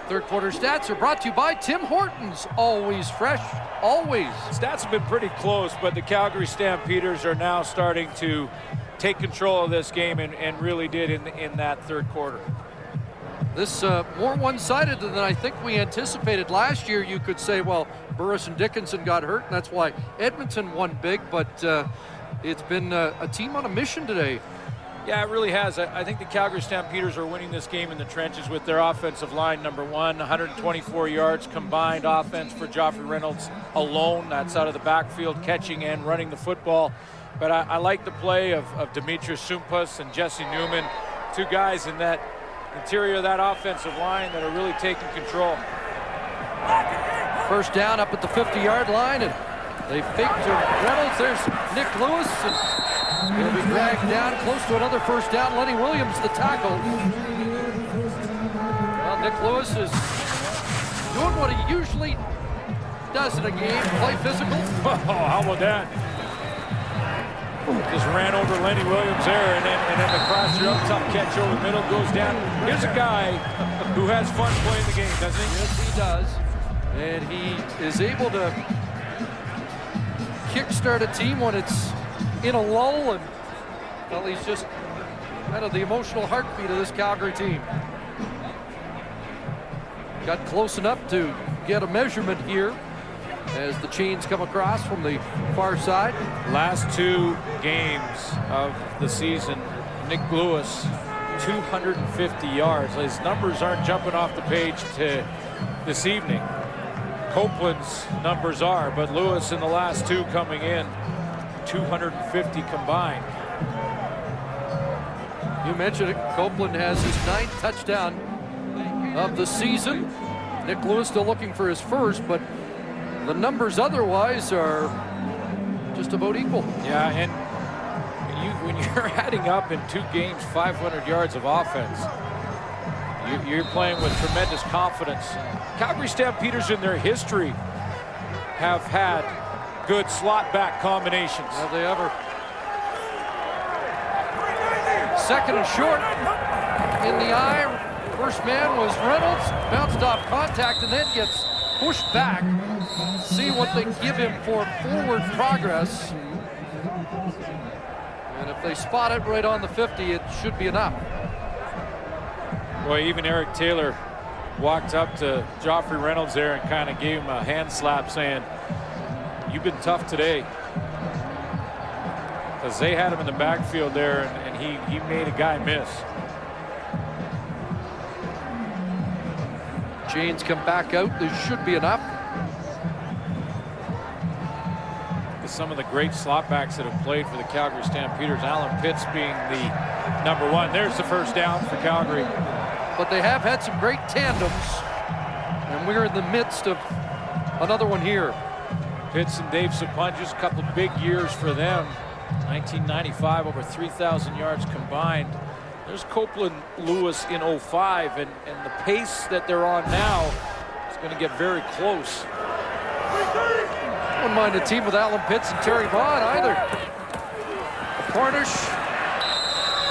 Third quarter stats are brought to you by Tim Hortons. Always fresh, always. Stats have been pretty close, but the Calgary Stampeders are now starting to take control of this game and really did in that third quarter. This more one-sided than I think we anticipated. Last year, you could say, well, Burris and Dickinson got hurt, and that's why Edmonton won big, but it's been a team on a mission today. Yeah, it really has. I think the Calgary Stampeders are winning this game in the trenches with their offensive line, number one, 124 yards combined offense for Joffrey Reynolds alone. That's out of the backfield, catching and running the football. But I like the play of Demetrius Sumpas and Jesse Newman, two guys in that interior of that offensive line that are really taking control. First down up at the 50-yard line, and they fake to Reynolds. There's Nick Lewis, and he'll be dragged down close to another first down. Lenny Williams, the tackle. Well, Nick Lewis is doing what he usually does in a game, play physical. Oh, how about that? Just ran over Lenny Williams there, and then the crosser up top catch over the middle goes down. Here's a guy who has fun playing the game, doesn't he? Yes, he does. And he is able to kickstart a team when it's in a lull, and well, he's just kind of the emotional heartbeat of this Calgary team. Got close enough to get a measurement here as the chains come across from the far side. Last two games of the season, Nick Lewis, 250 yards. His numbers aren't jumping off the page to this evening. Copeland's numbers are, but Lewis in the last two coming in, 250 combined. You mentioned it, Copeland has his 9th touchdown of the season. Nick Lewis still looking for his first, but the numbers otherwise are just about equal. Yeah, and when you're adding up in 2 games 500 yards of offense, you're playing with tremendous confidence. Calgary Stampeders in their history have had good slot back combinations. Have they ever? Second and short in the eye. First man was Reynolds, bounced off contact and then gets pushed back. See what they give him for forward progress. And if they spot it right on the 50, it should be enough. Boy, even Eric Taylor walked up to Joffrey Reynolds there and kind of gave him a hand slap saying, "You've been tough today." Because they had him in the backfield there, and he made a guy miss. Chains come back out. There should be enough. Some of the great slot backs that have played for the Calgary Stampeders, Alan Pitts being the number one. There's the first down for Calgary. But they have had some great tandems, and we're in the midst of another one here. Pitts and Dave Sapunjas, a couple big years for them. 1995, over 3,000 yards combined. There's Copeland Lewis in 05, and the pace that they're on now is going to get very close. I wouldn't mind a team with Alan Pitts and Terry Vaughn either. Cornish,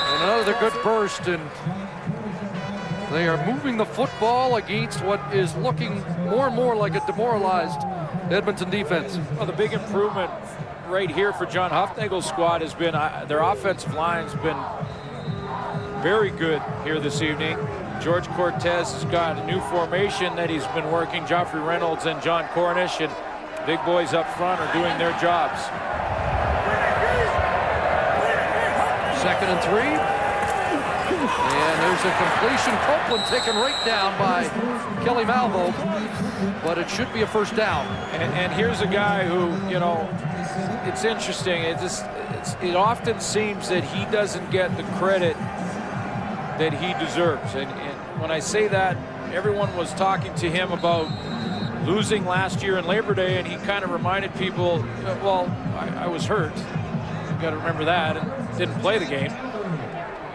and another good burst, and they are moving the football against what is looking more and more like a demoralized Edmonton defense. Well, the big improvement right here for John Hufnagel's squad has been their offensive line's been very good here this evening. George Cortez has got a new formation that he's been working. Joffrey Reynolds and John Cornish, and big boys up front are doing their jobs. 2nd and 3. And there's a completion. Copeland taken right down by Kelly Malvo, but it should be a first down. And here's a guy who, you know, it's interesting. It often seems that he doesn't get the credit that he deserves. And when I say that, everyone was talking to him about losing last year in Labor Day, and he kind of reminded people, well, I was hurt. You got to remember that, and didn't play the game.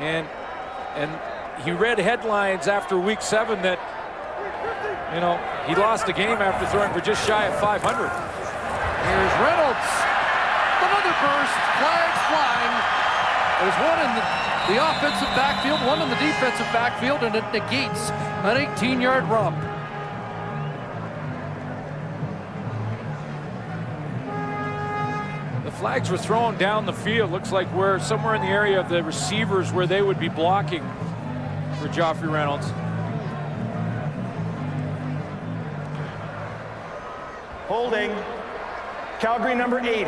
And he read headlines after week 7 that, you know, he lost a game after throwing for just shy of 500. Here's Reynolds. Another burst. Flags flying. There's one in the offensive backfield, one in the defensive backfield, and it negates an 18-yard romp. The flags were thrown down the field. Looks like we're somewhere in the area of the receivers where they would be blocking for Joffrey Reynolds. Holding. Calgary number 80.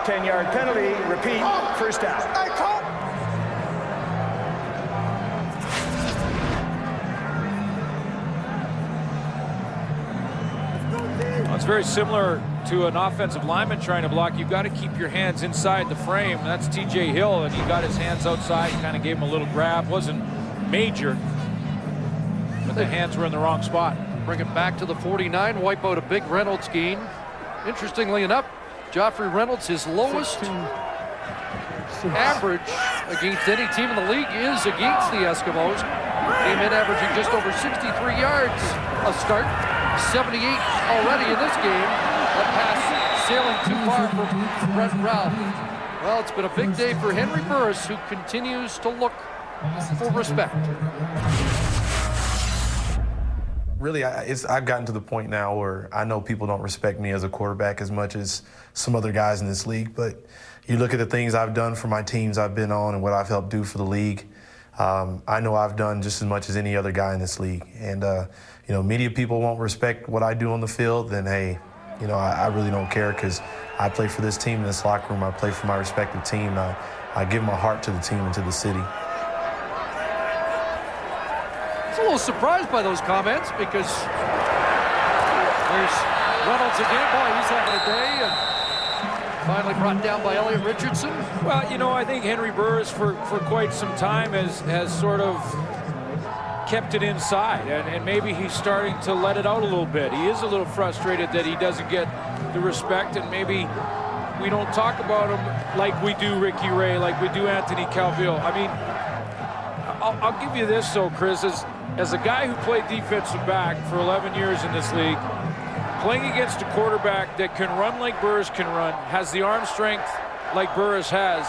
10-yard penalty. Repeat. First down. Well, it's very similar to an offensive lineman trying to block. You've got to keep your hands inside the frame. That's TJ Hill, and he got his hands outside, kind of gave him a little grab. Wasn't major, but the hands were in the wrong spot. Bring it back to the 49, wipe out a big Reynolds gain. Interestingly enough, Joffrey Reynolds, his lowest average against any team in the league is against the Eskimos. Came in averaging just over 63 yards a start, 78 already in this game. That pass sailing too far from Brett Ralph. Well, it's been a big day for Henry Burris, who continues to look for respect. Really, I've gotten to the point now where I know people don't respect me as a quarterback as much as some other guys in this league, but you look at the things I've done for my teams I've been on and what I've helped do for the league. I know I've done just as much as any other guy in this league. And, you know, media people won't respect what I do on the field, then, hey, you know, I really don't care because I play for this team in this locker room. I play for my respective team. I give my heart to the team and to the city. A little surprised by those comments because there's Reynolds again. Boy, he's having a day, and finally brought down by Elliot Richardson. Well, you know, I think Henry Burris for quite some time has sort of kept it inside, and maybe he's starting to let it out a little bit. He is a little frustrated that he doesn't get the respect, and maybe we don't talk about him like we do Ricky Ray, like we do Anthony Calvillo. I mean, I'll give you this, though, Chris, as a guy who played defensive back for 11 years in this league, playing against a quarterback that can run like Burris can run, has the arm strength like Burris has,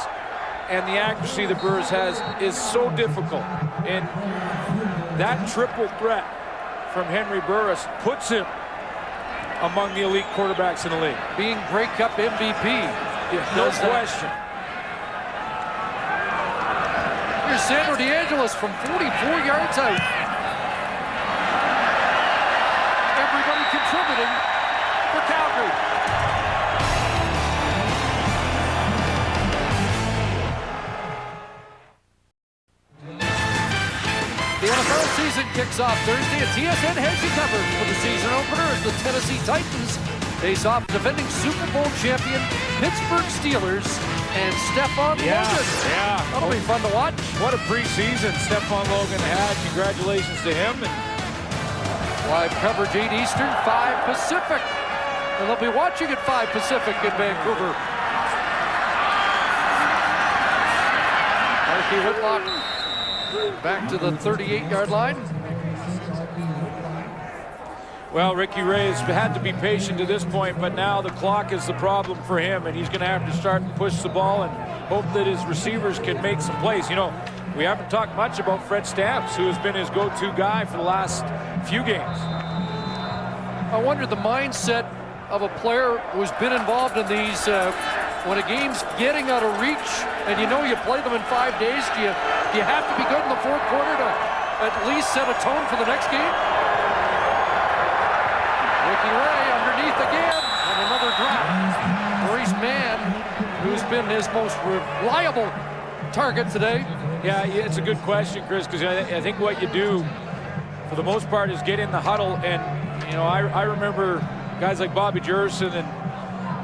and the accuracy that Burris has is so difficult. And that triple threat from Henry Burris puts him among the elite quarterbacks in the league. Being Grey Cup MVP. No question. Here's Sandro DeAngelis from 44 yards out. Everybody contributing for Calgary. The NFL season kicks off Thursday, and TSN has you covered for the season opener as the Tennessee Titans face off defending Super Bowl champion Pittsburgh Steelers and Stephon Logan. Yeah. That'll be fun to watch. What a preseason Stephon Logan had. Congratulations to him. Live coverage 8 Eastern, 5 Pacific. And they'll be watching at 5 Pacific in Vancouver. Marky Whitlock back to the 38-yard line. Well, Ricky Ray has had to be patient to this point, but now the clock is the problem for him, and he's going to have to start and push the ball and hope that his receivers can make some plays. You know, we haven't talked much about Fred Stamps, who has been his go-to guy for the last few games. I wonder the mindset of a player who's been involved in these when a game's getting out of reach and you know you play them in 5 days, do you have to be good in the fourth quarter to at least set a tone for the next game? Ricky Ray underneath again, and another drop. Maurice Mann, who's been his most reliable target today. Yeah, it's a good question, Chris, because I think what you do for the most part is get in the huddle. And, you know, I remember guys like Bobby Jerson and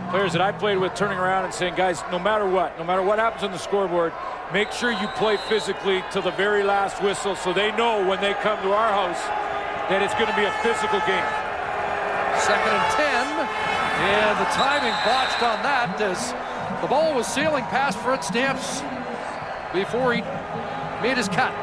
players that I played with turning around and saying, guys, no matter what happens on the scoreboard, make sure you play physically to the very last whistle so they know when they come to our house that it's going to be a physical game. 2nd and 10, and the timing botched on that as the ball was sailing past Fred Stamps before he made his cut.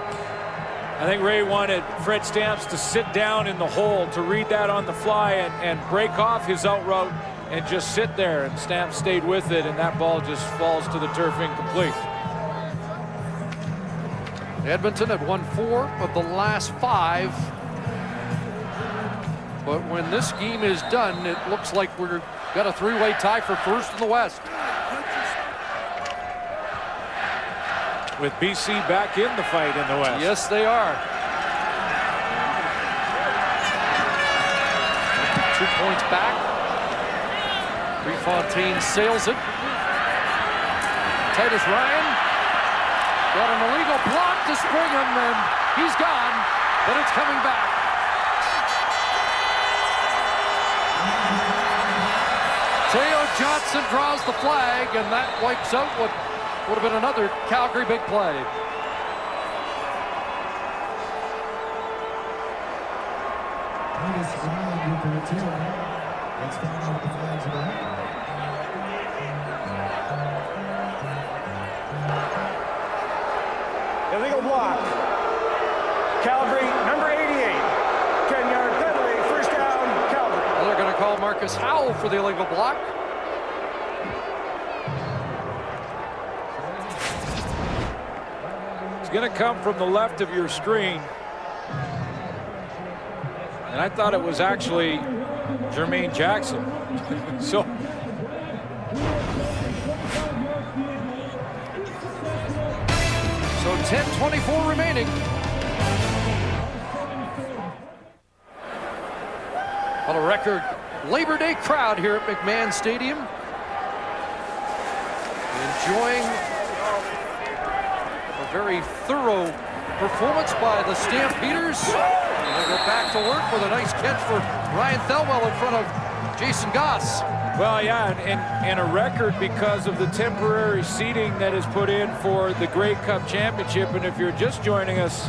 I think Ray wanted Fred Stamps to sit down in the hole to read that on the fly and break off his out route and just sit there, and Stamps stayed with it, and that ball just falls to the turf incomplete. Edmonton had won 4 of the last 5. But when this game is done, it looks like we've got a 3-way tie for first in the West. With BC back in the fight in the West. Yes, they are. 2 points back. Prefontaine sails it. Titus Ryan got an illegal block to spring him, and he's gone, but it's coming back. Teo Johnson draws the flag, and that wipes out what would have been another Calgary big play. Illegal block. Calgary, number 88. 10-yard penalty, first down, Calgary. Well, they're going to call Marcus Howell for the illegal block. It's going to come from the left of your screen. And I thought it was actually Jermaine Jackson. So 10:24 remaining. On a record Labor Day crowd here at McMahon Stadium. Enjoying a very thorough performance by the Stampeders. And they go back to work with a nice catch for Ryan Thelwell in front of Jason Goss. Well, yeah, and a record because of the temporary seating that is put in for the Grey Cup Championship. And if you're just joining us,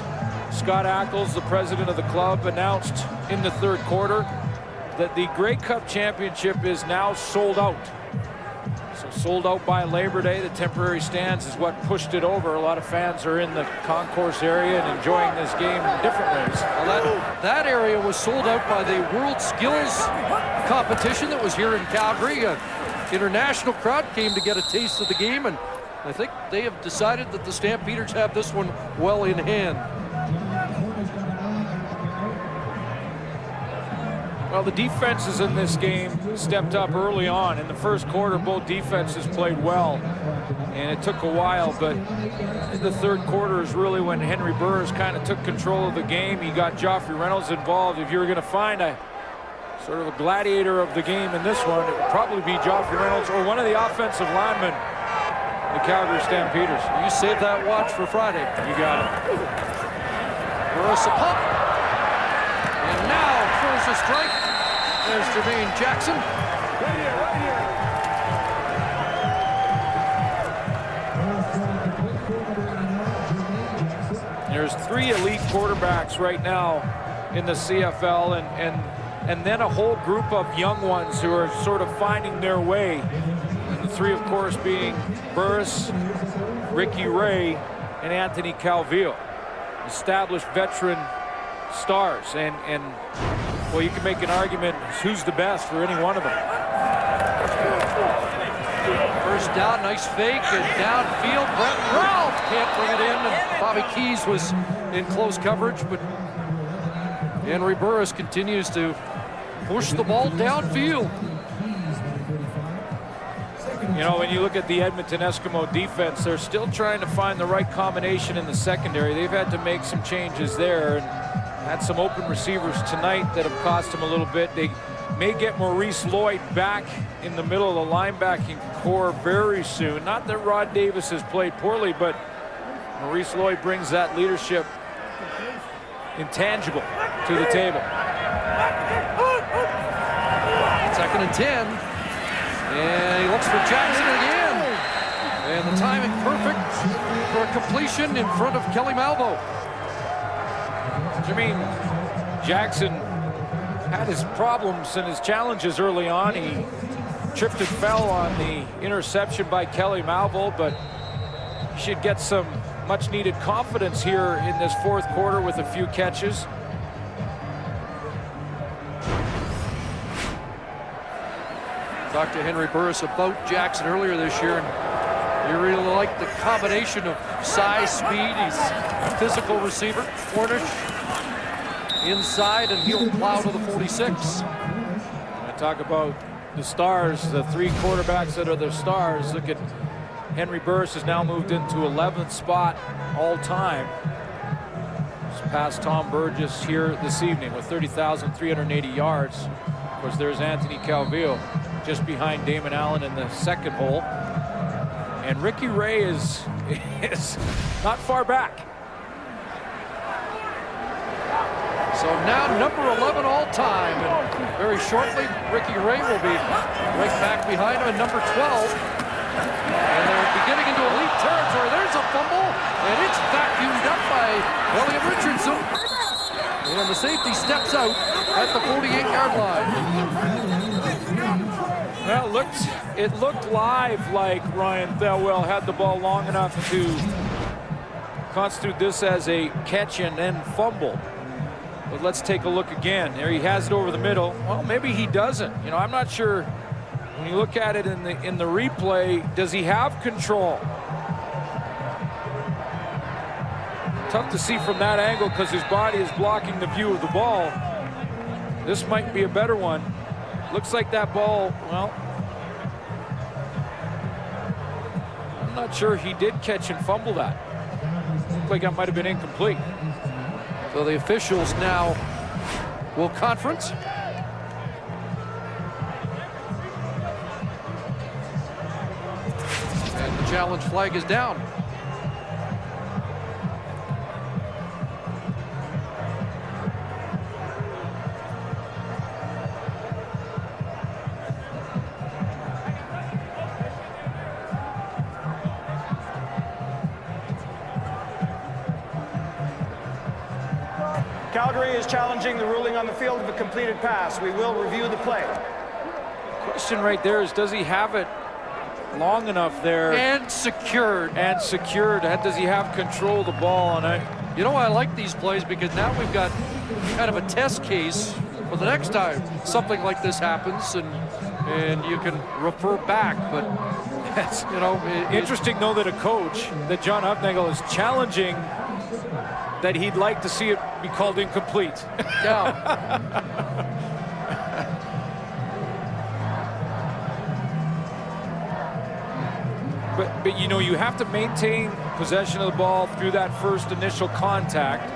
Scott Ackles, the president of the club, announced in the third quarter that the Grey Cup Championship is now sold out. So sold out by Labor Day. The temporary stands is what pushed it over. A lot of fans are in the concourse area and enjoying this game in different ways. Well, that area was sold out by the World Skills competition that was here in Calgary. An international crowd came to get a taste of the game, and I think they have decided that the Stampeders have this one well in hand. Well, the defenses in this game stepped up early on. In the first quarter, both defenses played well, and it took a while, but in the third quarter is really when Henry Burris kind of took control of the game. He got Joffrey Reynolds involved. If you were going to find a sort of a gladiator of the game in this one, it would probably be Joffrey Reynolds or one of the offensive linemen, the Calgary Stampeders. You save that watch for Friday. You got it. Burris a pump. And now throws a strike. There's Jermaine Jackson. There's 3 elite quarterbacks right now in the CFL, and then a whole group of young ones who are sort of finding their way. And the 3, of course, being Burris, Ricky Ray, and Anthony Calvillo. Established veteran stars, and well, you can make an argument who's the best for any one of them. First down, nice fake, and downfield, Brett Ralph can't bring it in, and Bobby Keys was in close coverage, but Henry Burris continues to push the ball downfield. You You know, when you look at the Edmonton Eskimo defense, they're still trying to find the right combination in the secondary. They've had to make some changes there and had some open receivers tonight that have cost them a little bit. They may get Maurice Lloyd back in the middle of the linebacking core very soon. Not that Rod Davis has played poorly, but Maurice Lloyd brings that leadership intangible to the table. 2nd and 10. And he looks for Jackson again. And the timing perfect for a completion in front of Kelly Malvo. Jermaine Jackson had his problems and his challenges early on. He tripped and fell on the interception by Kelly Malvo, but he should get some much needed confidence here in this 4th quarter with a few catches. Talked to Henry Burris about Jackson earlier this year, and you really like the combination of size, speed. He's a physical receiver. Cornish inside, and he'll plow to the 46. I talk about the stars, the 3 quarterbacks that are the stars. Look at Henry Burris has now moved into 11th spot all time. Just past Tom Burgess here this evening with 30,380 yards. Of course, there's Anthony Calvillo just behind Damon Allen in the 2nd hole. And Ricky Ray is not far back. So now number 11 all time, and very shortly Ricky Ray will be right back behind him at number 12. And they're beginning into elite territory. There's a fumble, and it's vacuumed up by Elliot Richardson. And the safety steps out at the 48-yard line. Well, it looked live like Ryan Thelwell had the ball long enough to constitute this as a catch and then fumble. But let's take a look again. There he has it over the middle. Well, maybe he doesn't. You know, I'm not sure. When you look at it in the replay, does he have control? Tough to see from that angle because his body is blocking the view of the ball. This might be a better one. Looks like that ball, well, I'm not sure he did catch and fumble that. Looked like that might have been incomplete. So the officials now will conference. And the challenge flag is down. Calgary is challenging the ruling on the field of a completed pass. We will review the play. Question right there is, does he have it long enough there? And secured. And secured. Does he have control of the ball? And you know, I like these plays because now we've got kind of a test case for the next time something like this happens, and you can refer back. But that's, you know, interesting though that a coach, that John Hufnagel, is challenging that he'd like to see it be called incomplete. Yeah. But you know, you have to maintain possession of the ball through that first initial contact.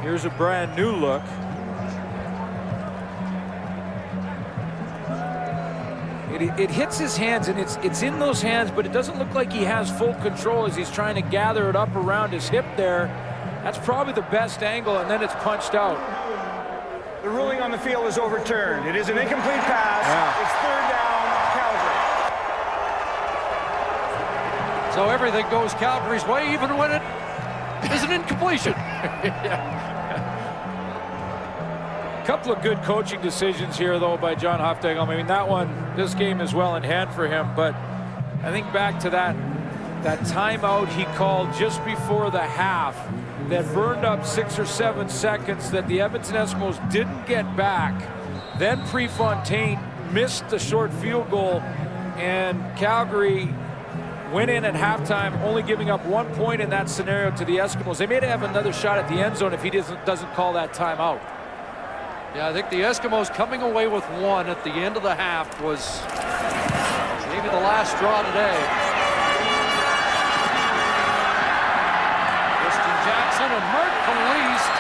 Here's a brand new look. It hits his hands, and it's in those hands, but it doesn't look like he has full control as he's trying to gather it up around his hip there. That's probably the best angle, and then it's punched out. The ruling on the field is overturned. It is an incomplete pass. Yeah. It's 3rd down, Calgary. So everything goes Calgary's way, even when it is an incompletion. Yeah. Couple of good coaching decisions here, though, by John Hufnagel. I mean, that one, this game is well in hand for him. But I think back to that timeout he called just before the half that burned up 6 or 7 seconds that the Edmonton Eskimos didn't get back. Then Prefontaine missed the short field goal, and Calgary went in at halftime, only giving up 1 point in that scenario to the Eskimos. They may have another shot at the end zone if he doesn't call that timeout. Yeah, I think the Eskimos coming away with one at the end of the half was maybe the last straw today. Christian Jackson and Mark Kalist,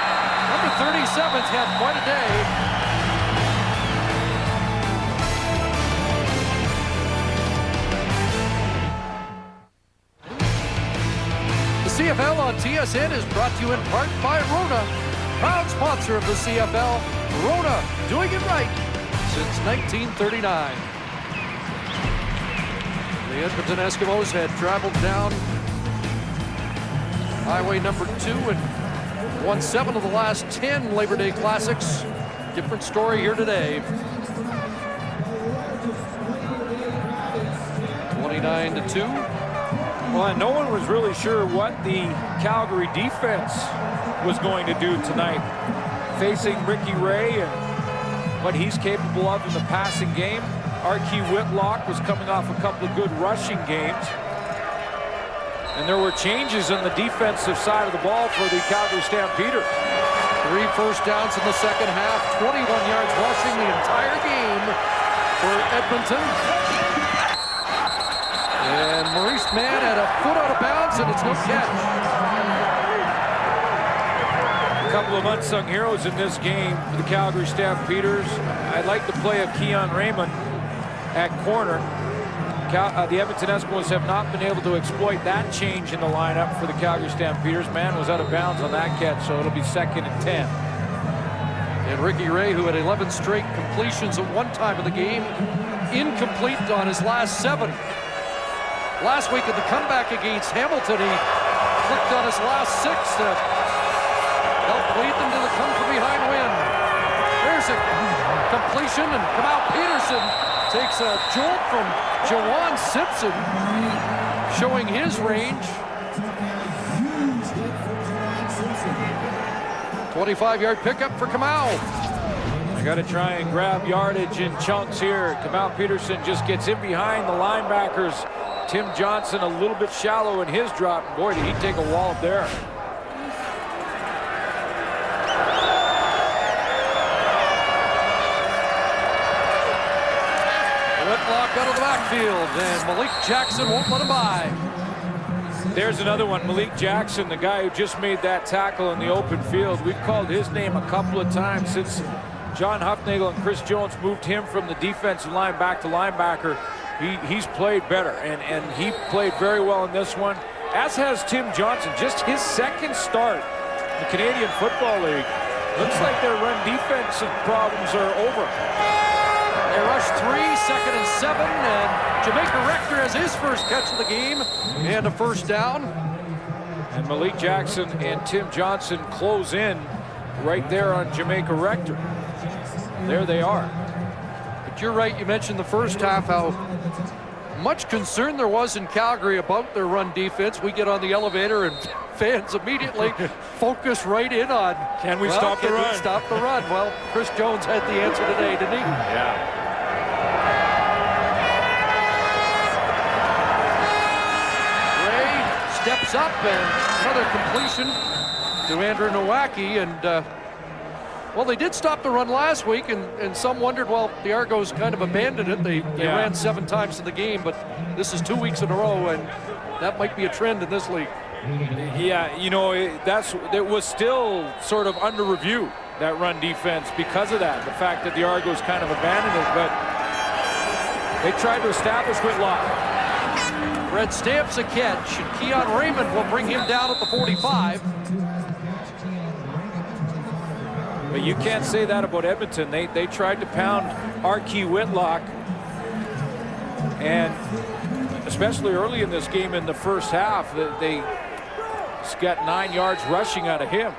number 37's had quite a day. The CFL on TSN is brought to you in part by Rona, proud sponsor of the CFL. Rona, doing it right since 1939. The Edmonton Eskimos had traveled down highway number 2 and won 7 of the last 10 Labor Day Classics. Different story here today. 29-2. Well, and no one was really sure what the Calgary defense was going to do tonight, facing Ricky Ray and what he's capable of in the passing game. Archie Whitlock was coming off a couple of good rushing games. And there were changes in the defensive side of the ball for the Calgary Stampeders. 3 first downs in the second half, 21 yards rushing the entire game for Edmonton. And Maurice Mann had a foot out of bounds, and it's no catch. A couple of unsung heroes in this game for the Calgary Stampeders. I like the play of Keon Raymond at corner. The Edmonton Eskimos have not been able to exploit that change in the lineup for the Calgary Stampeders. Mann was out of bounds on that catch, so it'll be 2nd and 10. And Ricky Ray, who had 11 straight completions at one time of the game, incomplete on his last 7. Last week at the comeback against Hamilton, he clicked on his last 6 to help lead them to the come-from-behind win. There's a completion, and Kamau Peterson takes a jolt from Jawan Simpson, showing his range. 25-yard pickup for Kamau. I got to try and grab yardage in chunks here. Kamau Peterson just gets in behind the linebackers. Tim Johnson a little bit shallow in his drop. Boy, did he take a wallop there. Whitlock out of the backfield, and Malik Jackson won't let him by. There's another one, Malik Jackson, the guy who just made that tackle in the open field. We've called his name a couple of times since John Huffnagel and Chris Jones moved him from the defensive line back to linebacker. He's played better, and he played very well in this one, as has Tim Johnson. Just his 2nd start in the Canadian Football League. Looks like their run defensive problems are over. They rush 3, 2nd and 7, and Jamaica Rector has his first catch of the game and a first down. And Malik Jackson and Tim Johnson close in right there on Jamaica Rector. There they are. But you're right, you mentioned the first half how much concern there was in Calgary about their run defense. We get on the elevator and fans immediately focus right in on, can we stop the run? Can we stop the run? Well, Chris Jones had the answer today, didn't he? Yeah. Ray steps up, and another completion to Andrew Nowacki, and well, they did stop the run last week, and some wondered, well, the Argos kind of abandoned it. They ran 7 times in the game, but this is 2 weeks in a row, and that might be a trend in this league. Yeah, you know, it was still sort of under review, that run defense, because of that. The fact that the Argos kind of abandoned it, but they tried to establish Whitlock. Red Stamps a catch, and Keon Raymond will bring him down at the 45. But you can't say that about Edmonton. They tried to pound Archie Whitlock, and especially early in this game in the first half, they got 9 yards rushing out of him.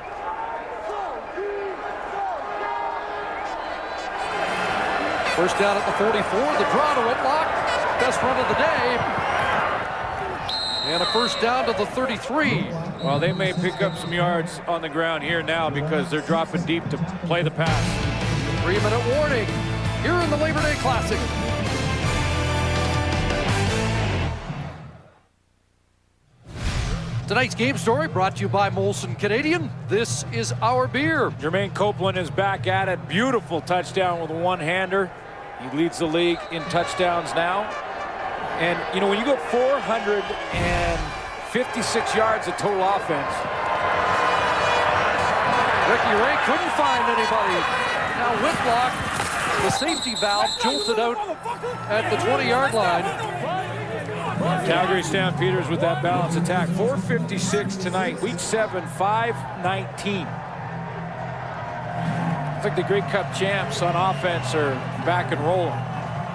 First down at the 44, the draw to Whitlock, best run of the day. And a first down to the 33. Well, they may pick up some yards on the ground here now because they're dropping deep to play the pass. 3-minute warning here in the Labor Day Classic. Tonight's game story brought to you by Molson Canadian. This is our beer. Jermaine Copeland is back at it. Beautiful touchdown with a one-hander. He leads the league in touchdowns now. And, you know, when you go 456 yards of total offense. Ricky Ray couldn't find anybody. Now Whitlock, the safety valve, jolted out at the 20-yard line. Calgary Stampeders with that balanced attack. 456 tonight. Week 7, 519. I think the Grey Cup champs on offense are back and rolling.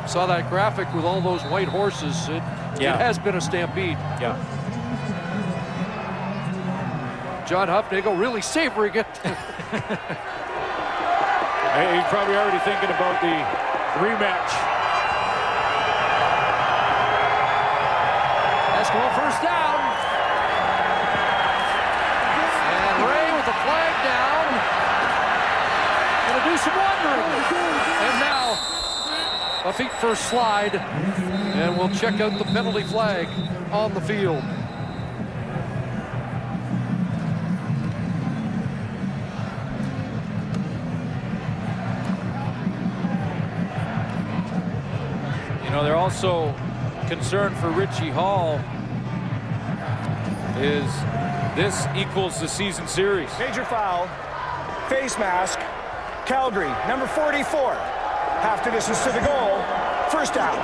Saw that graphic with all those white horses. It has been a stampede. Yeah. John Huffnagel really savoring it. He's probably already thinking about the rematch. Eskimo first down. And Ray with the flag down. Gonna do some wandering. And now a feet first slide. And we'll check out the penalty flag on the field. You know, they're also concerned for Richie Hall. Is this equals the season series? Major foul, face mask, Calgary, number 44. Half the distance to the goal, first down.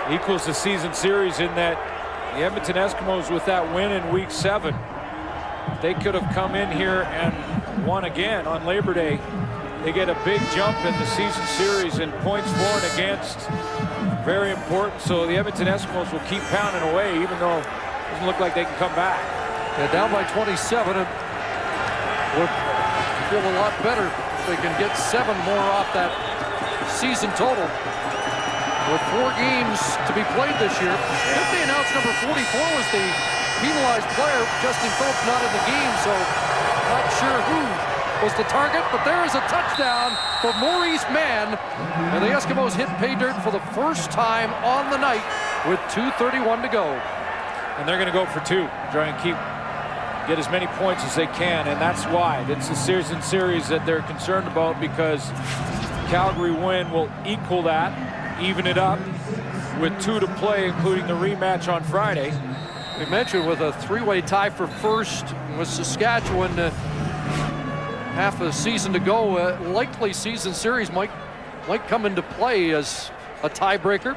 Equals the season series in that the Edmonton Eskimos, with that win in week 7, they could have come in here and won again on Labor Day. They get a big jump in the season series in points for and against. Very important. So the Edmonton Eskimos will keep pounding away, even though it doesn't look like they can come back. Yeah, down by 27. It would feel a lot better if they can get 7 more off that season total. With 4 games to be played this year. If they announced number 44 was the penalized player, Justin Phillips not in the game, so not sure who was the target, but there is a touchdown for Maurice Mann. And the Eskimos hit pay dirt for the first time on the night with 2:31 to go. And they're going to go for 2, try and get as many points as they can, and that's why. It's a season series that they're concerned about, because Calgary win will equal that, even it up with 2 to play, including the rematch on Friday. We mentioned with a 3-way tie for first with Saskatchewan, half a season to go. Likely season series might come into play as a tiebreaker.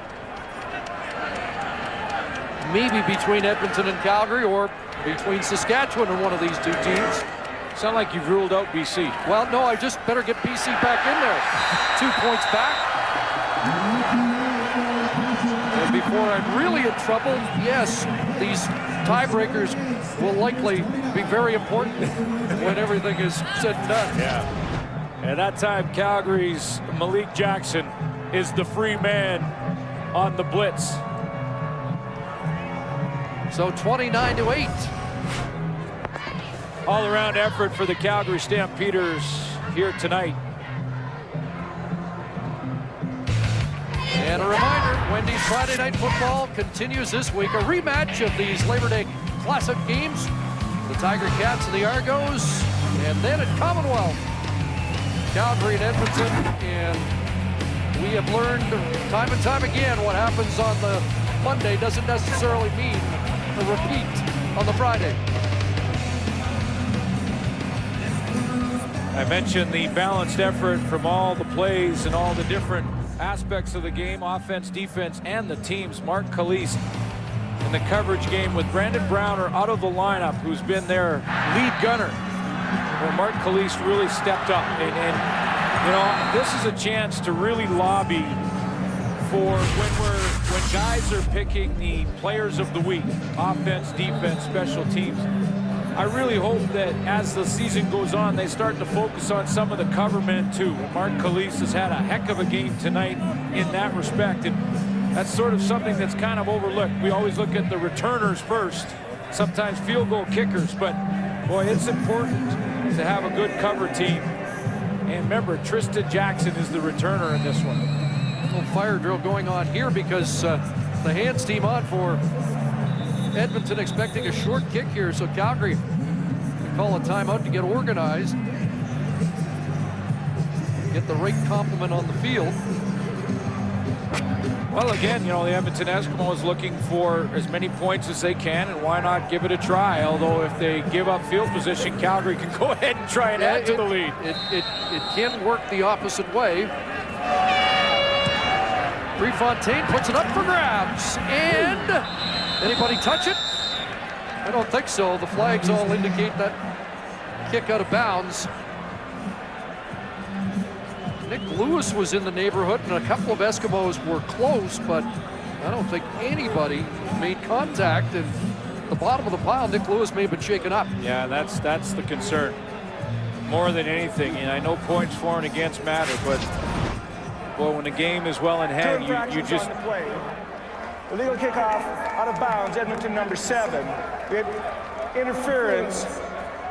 Maybe between Edmonton and Calgary, or between Saskatchewan and one of these 2 teams. Sound like you've ruled out BC. Well, no, I just better get BC back in there. 2 points back. And before I'm really in trouble, yes, these tiebreakers will likely be very important when everything is said and done. Yeah. And that time, Calgary's Malik Jackson is the free man on the blitz. So 29-8. All-around effort for the Calgary Stampeders here tonight. And a reminder, Wendy's Friday Night Football continues this week. A rematch of these Labor Day Classic games. The Tiger Cats and the Argos. And then at Commonwealth, Calgary and Edmonton. And we have learned time and time again what happens on the Monday doesn't necessarily mean a repeat on the Friday. I mentioned the balanced effort from all the plays and all the different aspects of the game, offense, defense, and the teams. Mark Caliste in the coverage game with Brandon Browner out of the lineup, who's been their lead gunner. Well, Mark Caliste really stepped up, and you know, this is a chance to really lobby for when guys are picking the players of the week, offense, defense, special teams. I really hope that as the season goes on, they start to focus on some of the cover men too. Mark Caliste has had a heck of a game tonight in that respect, and that's sort of something that's kind of overlooked. We always look at the returners first, sometimes field goal kickers, but boy, it's important to have a good cover team. And remember, Tristan Jackson is the returner in this one. A little fire drill going on here because the hands team on for Edmonton expecting a short kick here, so Calgary call a timeout to get organized. Get the right complement on the field. Well, again, the Edmonton Eskimos looking for as many points as they can, and why not give it a try? Although if they give up field position, Calgary can go ahead and try and add to the lead. It can work the opposite way. Prefontaine puts it up for grabs, and anybody touch it? I don't think so. The flags all indicate that kick out of bounds. Nick Lewis was in the neighborhood, and a couple of Eskimos were close, but I don't think anybody made contact. And at the bottom of the pile, Nick Lewis may have been shaken up. Yeah, that's the concern. More than anything, and I know points for and against matter, but boy, when the game is well in hand, you just... Illegal kickoff out of bounds, Edmonton number 7. We had interference,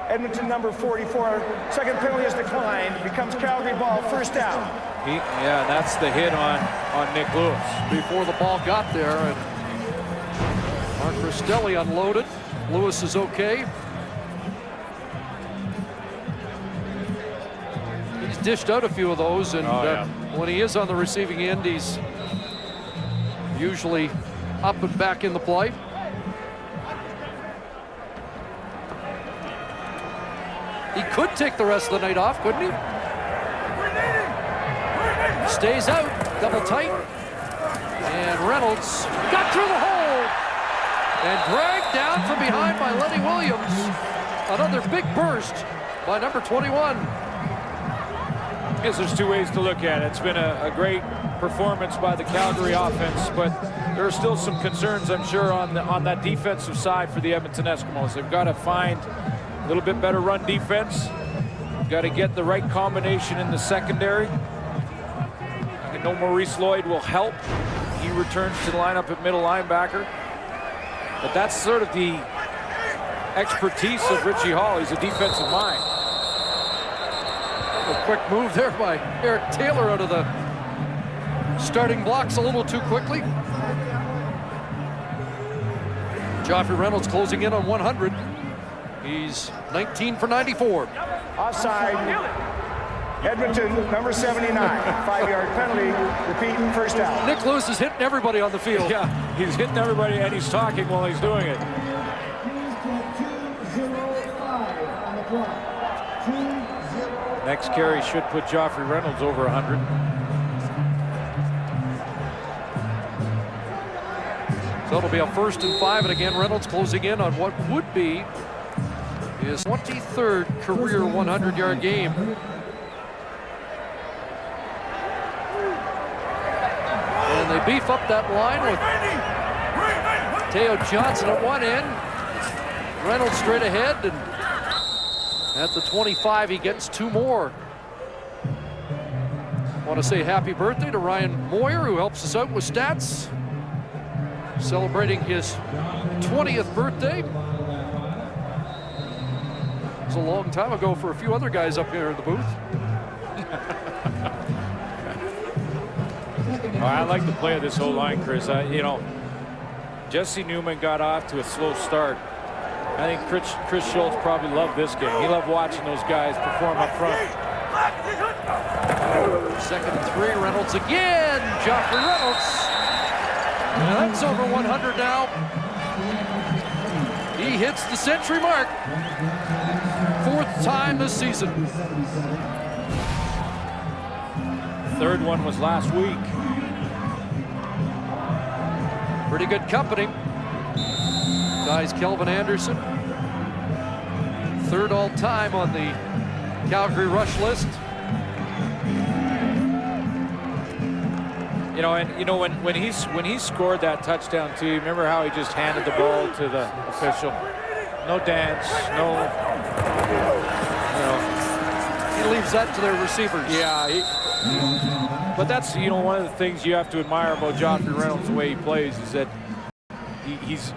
Edmonton number 44. Second penalty is declined. Becomes Calgary ball, first down. Yeah, that's the hit on Nick Lewis. Before the ball got there, and Mark Rostelli unloaded. Lewis is okay. He's dished out a few of those, and when he is on the receiving end, he's usually up and back in the play. He could take the rest of the night off, couldn't he? Stays out, double tight. And Reynolds got through the hole and dragged down from behind by Lenny Williams. Another big burst by number 21. Yes, there's two ways to look at it. It's been a great performance by the Calgary offense, but there are still some concerns, I'm sure, on that defensive side for the Edmonton Eskimos. They've got to find a little bit better run defense. Got to get the right combination in the secondary. I know Maurice Lloyd will help. He returns to the lineup at middle linebacker. But that's sort of the expertise of Richie Hall. He's a defensive mind. A quick move there by Eric Taylor out of the starting blocks a little too quickly. Joffrey Reynolds closing in on 100. He's 19 for 94. Offside. Edmonton, number 79. 5-yard penalty. Repeat, first down. Nick Lewis is hitting everybody on the field. Yeah, he's hitting everybody and he's talking while he's doing it. Next carry should put Joffrey Reynolds over 100. So it'll be a 1st and 5, and again Reynolds closing in on what would be his 23rd career 100-yard game. And they beef up that line with Teo Johnson at one end. Reynolds straight ahead, and at the 25 he gets 2 more. Want to say happy birthday to Ryan Moyer, who helps us out with stats. Celebrating his 20th birthday. It was a long time ago for a few other guys up here in the booth. Well, I like the play of this whole line, Chris. Jesse Newman got off to a slow start. I think Chris Schultz probably loved this game. He loved watching those guys perform up front. 2nd and 3, Reynolds again. Joffrey Reynolds. And that's over 100 now. He hits the century mark. 4th time this season. 3rd one was last week. Pretty good company. Ties Kelvin Anderson. 3rd all time on the Calgary rush list. When he scored that touchdown too, remember how he just handed the ball to the official? No dance, no. He leaves that to their receivers. Yeah, but that's one of the things you have to admire about Joffrey Reynolds, the way he plays, is that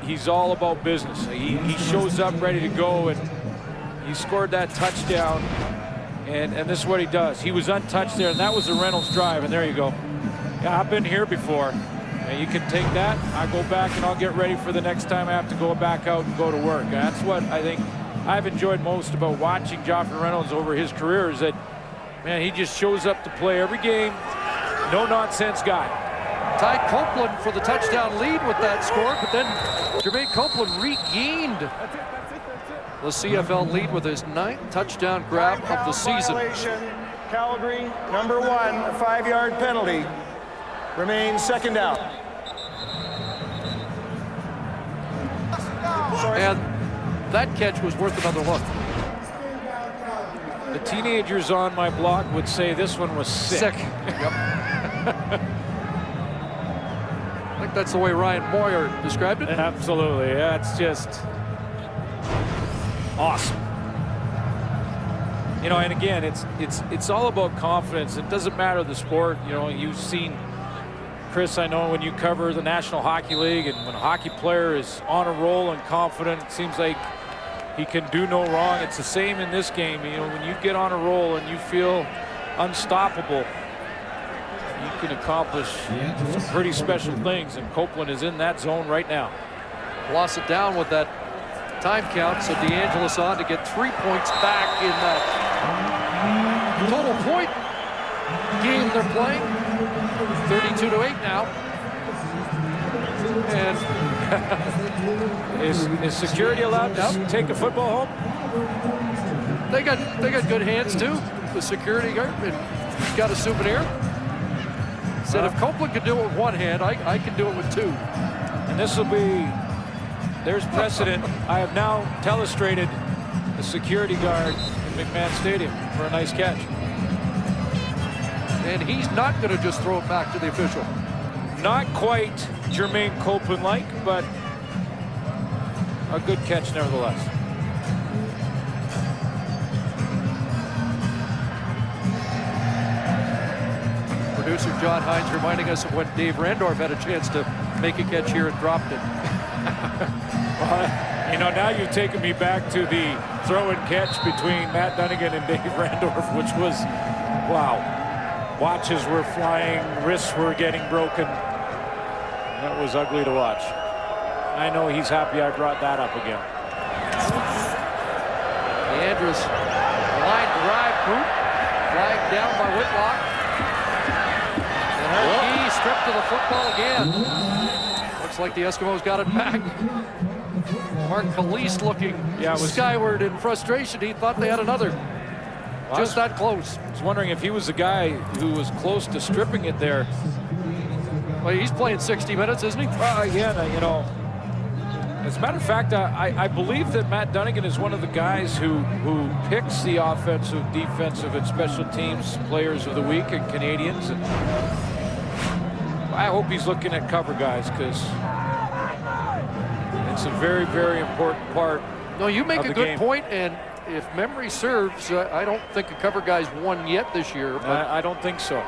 he's all about business. He shows up ready to go, and he scored that touchdown. And this is what he does. He was untouched there, and that was the Reynolds drive. And there you go. Yeah, I've been here before. And you can take that. I go back and I'll get ready for the next time I have to go back out and go to work. And that's what I think I've enjoyed most about watching Joffrey Reynolds over his career is that, man, he just shows up to play every game. No-nonsense guy. Ty Copeland for the touchdown lead with that score, but then Jermaine Copeland regained the CFL lead with his 9th touchdown grab of the season. Violation. Calgary, number 1, 5-yard penalty. Remains second out. And that catch was worth another look. The teenagers on my block would say this one was sick. Yep. I think that's the way Ryan Moyer described it. Absolutely. Yeah, it's just awesome. You know, and again, it's all about confidence. It doesn't matter the sport. You know, you've seen, Chris, I know when you cover the National Hockey League, and when a hockey player is on a roll and confident, it seems like he can do no wrong. It's the same in this game. You know, when you get on a roll and you feel unstoppable, you can accomplish some pretty special things, and Copeland is in that zone right now. Lost it down with that time count, so DeAngelis on to get 3 points back in that total point game they're playing. 32-8 now. And is security allowed to take a football home? they got good hands too. The security guard, and he's got a souvenir. Said if Copeland could do it with one hand, I can do it with two. And this will be, there's precedent. I have now telestrated the security guard in McMahon Stadium for a nice catch. And he's not going to just throw it back to the official. Not quite Jermaine Copeland-like, but a good catch nevertheless. Producer John Hines reminding us of when Dave Randorf had a chance to make a catch here and dropped it. Well, you know, now you've taken me back to the throw and catch between Matt Dunnigan and Dave Randorf, which was, wow. Watches were flying, wrists were getting broken. That was ugly to watch. I know he's happy I brought that up again. Andrews, line drive boot, flagged down by Whitlock. And Harkey stripped to the football again. Looks like the Eskimos got it back. Mark Calise looking skyward in frustration. He thought they had another. Just that close. I was wondering if he was the guy who was close to stripping it there. Well, he's playing 60 minutes, isn't he? Again, you know, as a matter of fact, I believe that Matt Dunnigan is one of the guys who picks the offensive, defensive, and special teams players of the week and Canadians. And I hope he's looking at cover guys, because it's a very, very important part. No, you make a good game. point, and if memory serves, I don't think a cover guy's won yet this year. But I don't think so.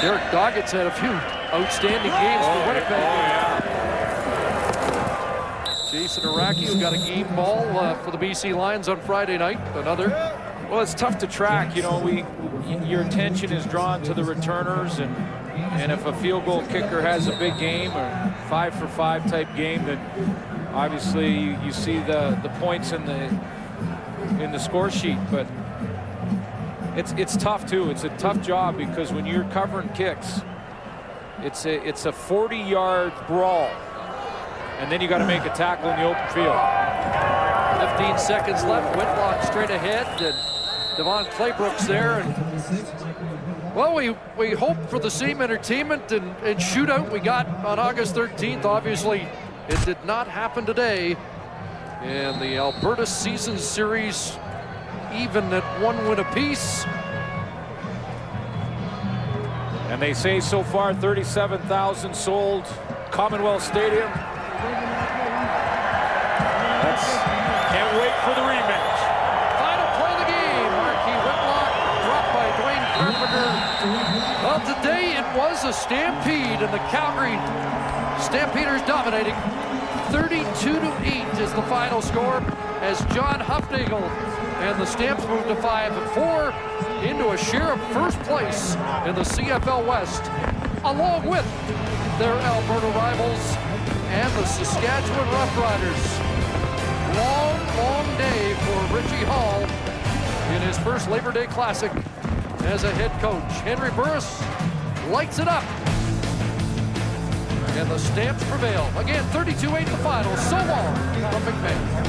Derek Doggett's had a few outstanding games for Winnipeg. Jason Araki, who got a game ball for the BC Lions on Friday night. Another. Well, it's tough to track. You know, your attention is drawn to the returners, and if a field goal kicker has a big game or 5-for-5 type game, then obviously you see the points in the score sheet. But it's tough too. It's a tough job, because when you're covering kicks, it's a 40-yard brawl, and then you got to make a tackle in the open field. 15 seconds left. Whitlock straight ahead, and Devon Claybrook's there. And well, we hope for the same entertainment and shootout we got on August 13th. Obviously, it did not happen today. And the Alberta Season Series even at 1 win apiece. And they say so far 37,000 sold Commonwealth Stadium. Can't wait for the rematch. Final play of the game. Marquis Whitlock dropped by Dwayne Carpenter. Well, today it was a stampede, and the Calgary Stampeders dominating. 32-8 is the final score, as John Hufnagel And the Stamps move to 5-4 into a share of first place in the CFL West, along with their Alberta rivals and the Saskatchewan Roughriders. Long day for Richie Hall in his first Labor Day Classic as a head coach. Henry Burris lights it up. And the Stamps prevail. Again, 32-8 the final. So long from McMahon.